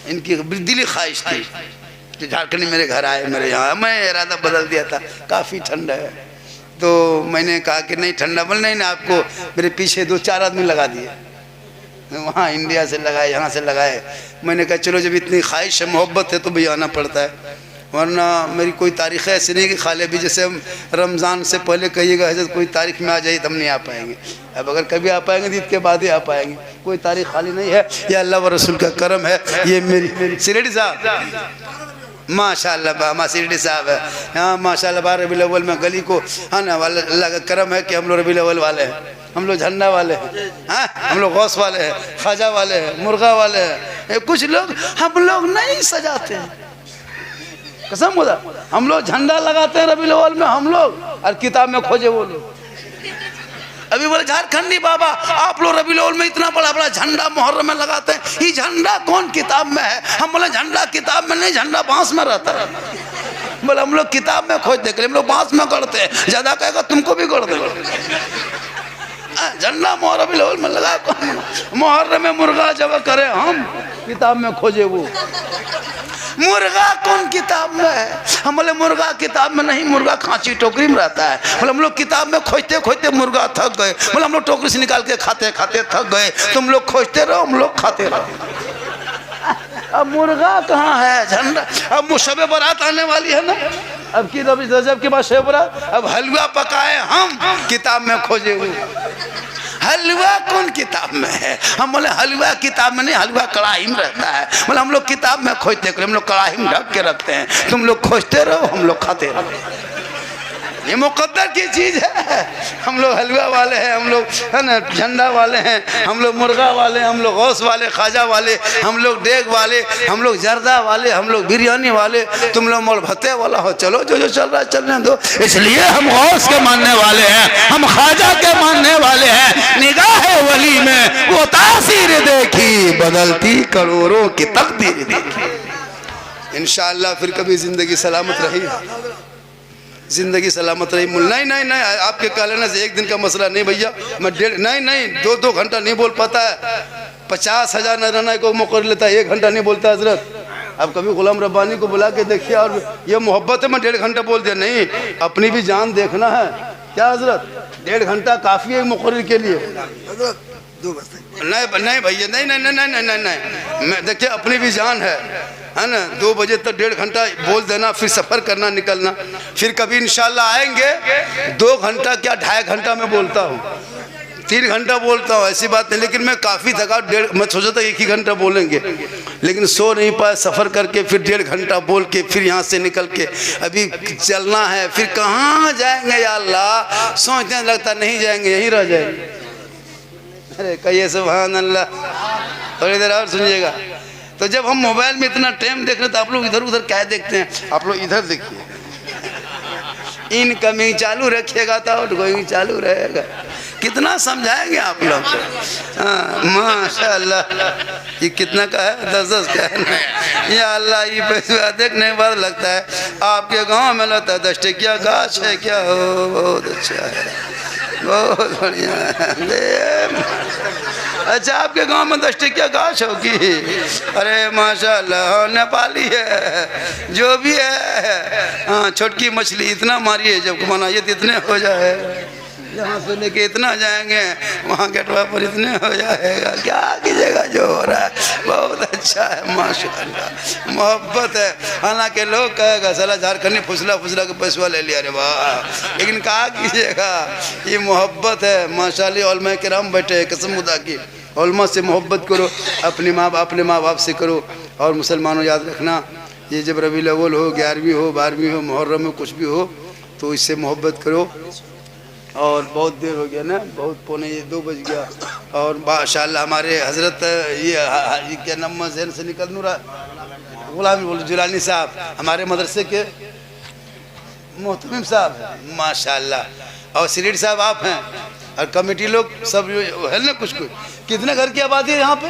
इनकी दिली ख्वाहिश थी कि झारखंडी मेरे घर आए, मेरे यहाँ। मैं इरादा बदल दिया था, काफ़ी ठंडा है तो मैंने कहा कि नहीं ठंडा बोल नहीं ना, आपको मेरे पीछे 2-4 आदमी लगा दिए, वहाँ इंडिया से लगाए, यहाँ से लगाए। मैंने कहा चलो जब इतनी ख्वाहिश है, मोहब्बत है तो भाई आना पड़ता है, वरना मेरी कोई तारीख़ ऐसी नहीं कि खाले भी जैसे हम रमज़ान से पहले कहिएगा हजरत कोई तारीख में आ जाइए तो हम नहीं आ पाएंगे। अब अगर कभी आ पाएंगे तो ईद के बाद ही आ पाएंगे, कोई तारीख खाली नहीं है। ये अल्लाह व रसूल का करम है। ये मेरी सिरेडी साहब माशाल्लाह, माँ सिरेडी साहब है हाँ माशाल्लाह। 12 रबीउल अव्वल में गली को, हाँ ना, वाला अल्लाह का करम है कि हम लोग रबीउल अव्वल वाले हैं, हम लोग झंडा वाले हैं, हाँ हम लोग गौस वाले हैं, ख्वाजा वाले हैं, मुर्गा वाले हैं। कुछ लोग हम लोग नहीं सजाते हैं, कसम खुदा, हम लोग झंडा लगाते हैं रबीउल अव्वल में हम लोग, और किताब में खोजे वो लोग। अभी बोले झारखंडी बाबा आप लोग रबीउल अव्वल में इतना बड़ा बड़ा झंडा मुहर्रम में लगाते हैं, ये झंडा कौन किताब में है? हम बोले झंडा किताब में नहीं, झंडा बांस में रहता है। बोले हम लोग किताब में खोज देख, हम लोग बांस में गढ़ते हैं, ज्यादा कहेगा तुमको भी गढ़ देंगे। झंडा रबीउल अव्वल में लगा, मुहर्रम में मुर्गा जब करे हम, किताब में खोजे वो। मुर्गा कौन किताब में है? हम बोले मुर्गा किताब में नहीं, मुर्गा खांची टोकरी में रहता है। बोले हम लोग किताब में खोजते खोजते मुर्गा थक गए। बोले हम लोग टोकरी से निकाल के खाते खाते थक गए, तुम लोग खोजते रहो हम लोग खाते रहो। अब मुर्गा कहाँ है? झंडा अब शब बारात आने वाली है ना, अब की रबी रजब के बाद शब बारात, अब हलवा पकाए हम किताब में खोजे हुए। हलवा कौन किताब में है? हम बोले हलवा किताब में नहीं, हलवा कढ़ाई में रहता है। बोले हम लोग किताब में खोजते, हम लोग कढ़ाई में ढक के रखते हैं, तुम लोग खोजते रहो हम लोग खाते रहो। ये मुकद्दर की चीज़ है। हम लोग हलवा वाले हैं, हम लोग है ना झंडा वाले हैं, हम लोग मुर्गा वाले, हम लोग गौस वाले, खाजा वाले, हम लोग डेग वाले, हम लोग जर्दा वाले, हम लोग बिरयानी वाले, तुम लोग मोलभत्ते वाला हो। चलो जो जो चल रहा है चलने दो। इसलिए हम गौस के मानने वाले हैं, हम खाजा के मानने वाले हैं। निगाह वली में वो तासीर देखी, बदलती करोड़ों की तकदीर देखी। इंशाअल्लाह फिर कभी जिंदगी सलामत रही, जिंदगी सलामत रही। नहीं नहीं नहीं, आपके कहने से एक दिन का मसला नहीं भैया, मैं नहीं 2-2 घंटा नहीं बोल पाता है। 50,000 नजराना को मौका लेता है, 1 घंटा नहीं बोलता हजरत। अब कभी गुलाम रब्बानी को बुला के देखिए, और ये मोहब्बत है मैं 1.5 घंटा बोल दिया। नहीं, अपनी भी जान देखना है क्या हजरत, 1.5 घंटा काफ़ी है मुकर्रर के लिए। नहीं नहीं भैया, नहीं नहीं नहीं नहीं नहीं नहीं, मैं देखिए अपनी भी जान है ना। 2 बजे तक 1.5 घंटा बोल देना, फिर सफ़र करना निकलना। फिर कभी इंशाल्लाह आएंगे, 2 घंटा क्या 2.5 घंटा में बोलता हूँ, 3 घंटा बोलता हूँ, ऐसी बात नहीं। लेकिन मैं काफ़ी थका, मैं सोचा था 1 ही घंटा बोलेंगे, लेकिन सो नहीं पाया, सफ़र करके फिर 1.5 घंटा बोल के फिर यहाँ से निकल के अभी चलना है। फिर कहाँ जाएंगे या अल्लाह, सोचने लगता नहीं जाएंगे, यहीं रह जाएंगे। अरे कहिए सुभान अल्लाह। थोड़ी देर और सुनिएगा। तो जब हम मोबाइल में इतना टाइम देख रहे तो आप लोग इधर उधर क्या देखते हैं? आप लोग इधर देखिए, इनकमिंग चालू रखिएगा तो आउटगोइंग चालू रहेगा। कितना समझाएंगे आप लोग को? हाँ माशाअल्लाह। ये कितना का है? 10-10 का है। या अल्लाह, ये पैसा देखने के बाद लगता है आपके गांव में लगता है 10 टकिया गाछ है क्या? हो बहुत अच्छा है, बहुत बढ़िया। अच्छा, आपके गांव में 10 टकिया गाछ होगी? अरे माशाअल्लाह, नेपाली है जो भी है। हाँ, छोटकी मछली इतना मारिए जब बनाइए तो इतने हो जाए, यहाँ से लेके इतना जाएंगे वहाँ गेटवा पर इतने हो जाएगा। क्या कीजिएगा, जो हो रहा है बहुत अच्छा है माशाअल्लाह, मोहब्बत है। हालांकि लोग कहेगा साला झारखंडी फुसला फुसला के पैसा ले लिया, अरे वाह, लेकिन क्या कीजिएगा, ये मोहब्बत है माशाअल्लाह। उलमा किराम बैठे हैं, कसम खुदा की, उलमा से मोहब्बत करो, अपने माँ बाप से करो। और मुसलमानों याद रखना, ये जब रबीउल अव्वल हो, 11वीं हो, 12वीं हो, मुहर्रम में कुछ भी हो, तो इससे मोहब्बत करो। और बहुत देर हो गया ना, बहुत 2 बज गया। और माशाअल्लाह हमारे हजरत ये क्या नाम जहन से निकल नूरा गुलाम जुलानी साहब, हमारे मदरसे के मोहतमिम साहब माशाअल्लाह, और सिरीड साहब आप हैं, और कमेटी लोग सब है ना। कुछ कितने घर की आबादी है यहाँ पे?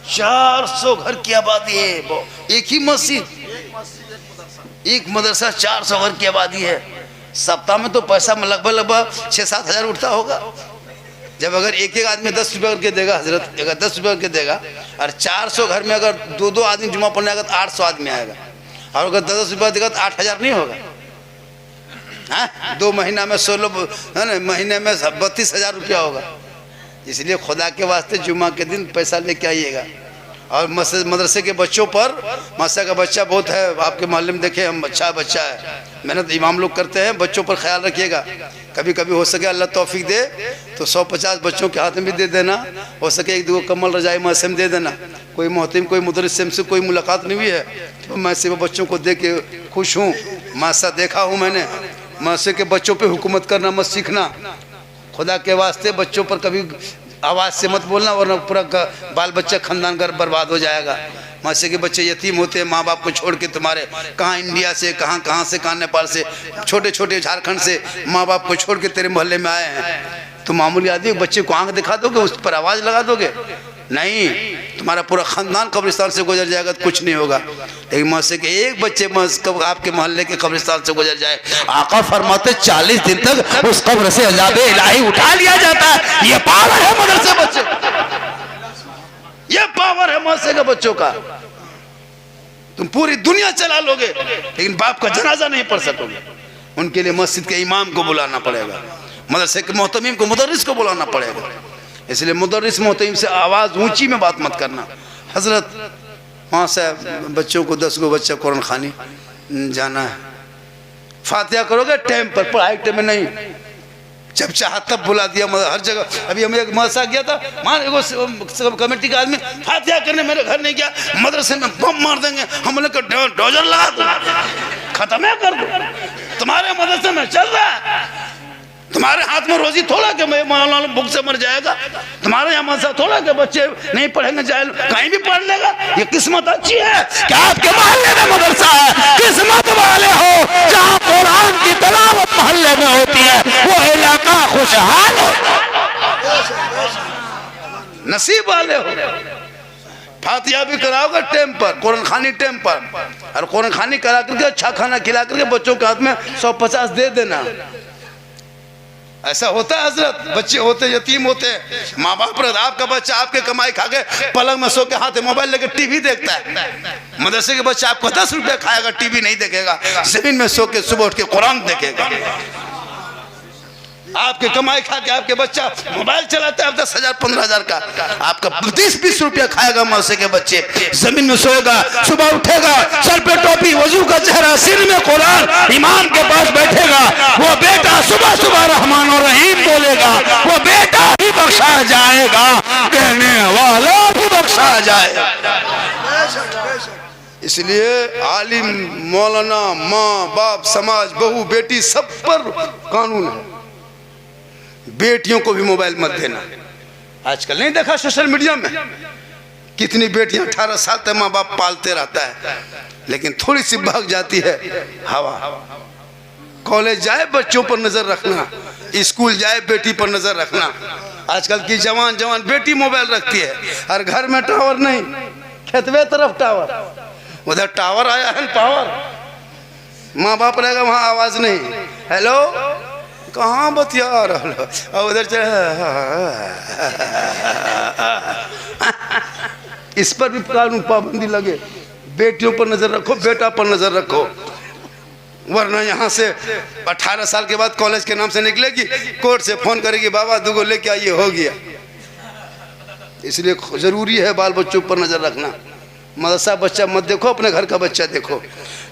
400 घर की आबादी है। एक ही मस्जिद, एक मदरसा, 400 घर की आबादी है। सप्ताह में तो पैसा लगभग 6-7 हज़ार उठता होगा। जब अगर एक आदमी 10 रुपये करके देगा हजरत, अगर 10 रुपये करके देगा, और 400 घर में अगर 2 आदमी जुमा पढ़ने आएगा तो 800 आदमी आएगा, और अगर 10 रुपये देगा तो 8,000 नहीं होगा? हाँ, 2 महीना में 16 है ना, महीने में 32,000 रुपया होगा। इसलिए खुदा के वास्ते जुमा के दिन पैसा लेके आइएगा। और मदरसे के बच्चों पर, मदरसे का बच्चा बहुत है आपके मोहल्ले में, देखे हम, अच्छा बच्चा है, मेहनत इमाम लोग करते हैं, बच्चों पर ख्याल रखिएगा। कभी कभी हो सके अल्लाह तौफीक दे तो 150 बच्चों के हाथ में भी दे देना, हो सके 1-2 कम्बल रजाई मौसम दे देना। कोई मोहतम कोई मुदर्रिस से कोई मुलाकात नहीं हुई है तो मैं सिर्फ बच्चों को दे के खुश हूँ। मासा देखा हूँ मैंने, मदरसे के बच्चों पर हुकूमत करना मत सीखना, खुदा के वास्ते बच्चों पर कभी आवाज़ से मत बोलना, वरना पूरा बाल बच्चा खानदान घर बर्बाद हो जाएगा। मदरसे के बच्चे यतीम होते हैं, माँ बाप को छोड़ के, तुम्हारे कहाँ इंडिया से, कहाँ से, कहाँ नेपाल से, छोटे छोटे झारखंड से माँ बाप को छोड़ के तेरे मोहल्ले में आए हैं। तो मामूली आदमी बच्चे को आंख दिखा दोगे, उस पर आवाज़ लगा दोगे? नहीं, तुम्हारा पूरा खानदान कब्रिस्तान से गुजर जाएगा तो कुछ नहीं होगा। लेकिन मदरसे के एक बच्चे आपके मोहल्ले के कब्रिस्तान से गुजर जाए, आका फरमाते 40 दिन तक उस कब्र से अज़ाबे इलाही उठा लिया जाता है। ये पावर है मदरसे बच्चे, ये पावर है मदरसे के बच्चों का। तुम पूरी दुनिया चला लोगे लेकिन बाप का जनाजा नहीं पढ़ सकोगे। उनके लिए मस्जिद के इमाम को बुलाना पड़ेगा, मदरसे के मोहतमीम को, मुदर्रिस को बुलाना पड़ेगा। इसलिए मुदर्रिस मोहतमीम से आवाज़ ऊंची में बात मत करना। हजरत वहाँ से बच्चों को 10 गो बच्चा कुरान खानी जाना है, फातिहा करोगे टाइम पर, पढ़ाई टाइम में नहीं। जब चाहा तब बुला दिया हर जगह। अभी हम एक मदरसा गया था, मान एगो कमेटी का आदमी फातिहा करने मेरे घर नहीं गया, मदरसे में बम मार देंगे, हम लोग का डोजर लगा दो, खत्म है कर दो। तुम्हारे मदरसे में चल रहा है, तुम्हारे हाथ में रोजी थोड़ा के मौलाना भूख से मर जाएगा, तुम्हारे यहाँ मदरसा थोड़ा के बच्चे नहीं पढ़ेंगे, जाए कहीं भी पढ़ लेगा। ये किस्मत अच्छी है कि आपके मोहल्ले में मदरसा है। किस्मत वाले हो जहाँ कुरान की तिलावत मोहल्ले में होती है, वो इलाका खुशहाल है। नसीब वाले हो। फातिहा भी कराओगे टाइम पर, कुरान खानी टाइम पर, और कुरान खानी करा करके अच्छा खाना खिला करके बच्चों के हाथ में 150 दे देना। ऐसा होता है हजरत, बच्चे होते यतीम होते हैं, माँ बाप रहता, आपका बच्चा आपके कमाई खा के पलंग में सो के हाथ मोबाइल लेके टीवी देखता है। मदरसे के बच्चा आपको 10 रुपये खाएगा, टीवी नहीं देखेगा, जमीन में सो के सुबह उठ के कुरान देखेगा। आपके कमाई खा के आपके बच्चा मोबाइल चलाता है 10,000 15,000 का, आपका 30-20 रुपया खाएगा। मदरसे के बच्चे जमीन में सोएगा, सुबह उठेगा, सर पे टोपी, वजू का चेहरा, सिर में कुरान, इमाम के पास बैठेगा। वो बेटा सुबह सुबह रहमान और रहीम बोलेगा, वो बेटा भी बख्शा जाएगा, कहने वाला भी बख्शा जाएगा। इसलिए आलिम, मौलाना, माँ बाप, समाज, बहू बेटी सब पर कानून है। बेटियों को भी मोबाइल मत देना। आजकल नहीं देखा सोशल मीडिया में कितनी बेटियां 18 साल तक माँ बाप पालते रहता है, लेकिन थोड़ी सी भाग जाती है हवा। कॉलेज जाए बच्चों पर नजर रखना, स्कूल जाए बेटी पर नजर रखना। आजकल की जवान बेटी मोबाइल रखती है, और घर में टावर नहीं, खेतवे तरफ टावर, उधर टावर आया है पावर, माँ बाप रहेगा वहां आवाज नहीं, हेलो कहाँ बतिया रहा, और उधर इस पर भी कानून पाबंदी लगे। बेटियों पर नजर रखो, बेटा पर नजर रखो, वरना यहाँ से 18 साल के बाद कॉलेज के नाम से निकलेगी, कोर्ट से फोन करेगी, बाबा दुगो लेके आइए, हो गया। इसलिए जरूरी है बाल बच्चों पर नजर रखना। मदरसा बच्चा मत देखो, अपने घर का बच्चा देखो।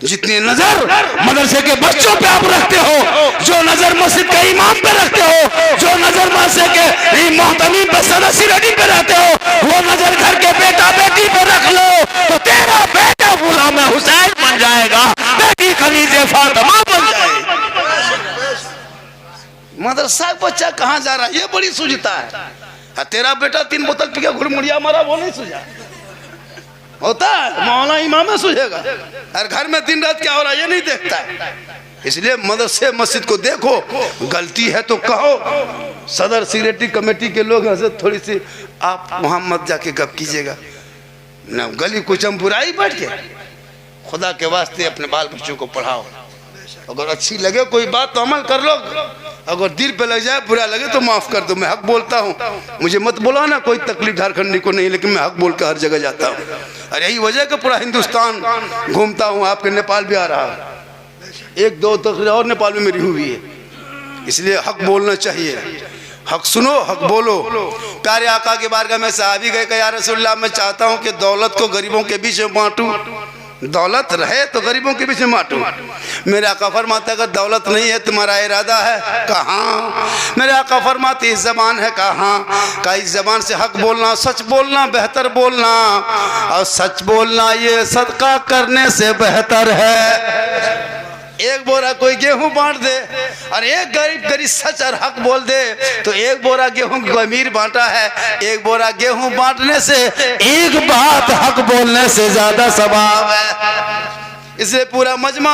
जितनी नजर मदरसे के बच्चों पे आप रखते हो, जो नजर मस्जिद के इमाम पे रखते हो, जो नजर मदरसे के मोहतमीम पे, सदस्य रेडी पे रहते हो, वो नजर घर के बेटा बेटी पे रख लो, तो तेरा बेटा गुलाम हुसैन बन जाएगा, बेटी खलीजे फातिमा बन जाएगी। मदरसा बच्चा कहाँ जा रहा है, ये बड़ी सूझता है। तेरा बेटा 3 बोतल पी के घुड़मुड़िया मारा, वो नहीं सूझा होता है, मौलाना इमाम सूझेगा, और घर में दिन रात क्या हो रहा है ये नहीं देखता है। इसलिए मदरसे मस्जिद को देखो, गलती है तो कहो। सदर सिक्योरिटी कमेटी के लोग हजरत थोड़ी सी आप वहां मत जाके गप कीजिएगा न, गली कुचम बुराई बैठ के। खुदा के वास्ते अपने बाल बच्चों को पढ़ाओ, अगर अच्छी लगे कोई बात तो अमल कर लो, अगर दिल पे लग जाए, बुरा लगे तो माफ कर दो। मैं हक बोलता हूँ, मुझे मत बुलाना, कोई तकलीफ झारखंडी को नहीं, लेकिन मैं हक बोल कर हर जगह जाता हूँ, और यही वजह कि पूरा हिंदुस्तान घूमता हूँ। आपके नेपाल भी आ रहा है, 1-2 तकरीर और नेपाल में मेरी हुई है, इसलिए हक बोलना चाहिए। हक सुनो, हक बोलो। प्यारे आका के बारगाह में सहाबी गए कि या रसूलल्लाह, मैं चाहता हूँ कि दौलत को गरीबों के बीच में बांटूं, दौलत रहे तो गरीबों के बीच में बांटूं। मेरे आका फरमाते अगर दौलत नहीं है तुम्हारा इरादा है, कहाँ? मेरे आका फरमाते इस जबान है, कहाँ? का इस जबान से हक बोलना, सच बोलना, बेहतर बोलना, और सच बोलना ये सदका करने से बेहतर है। एक बोरा कोई गेहूं बांट दे और एक गरीब सच और हक बोल दे, तो 1 बोरा गेहूं को अमीर बांटा है। 1 बोरा गेहूं बांटने से 1 बात हक बोलने से ज्यादा सवाब है। इसलिए पूरा मजमा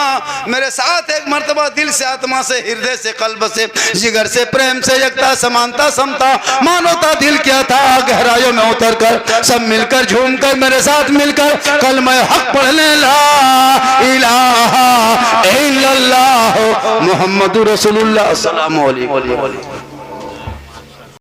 मेरे साथ एक मर्तबा दिल से, आत्मा से, हृदय से, कल्ब से, जिगर से, प्रेम से, एकता, समानता, समता, मानवता, दिल क्या था गहराइयों में उतर कर सब मिलकर झूम कर मेरे साथ मिलकर कल मैं हक पढ़ने ला इलाहा इल्लल्लाह मुहम्मदुर रसूलुल्लाह। अस्सलामु अलैकुम।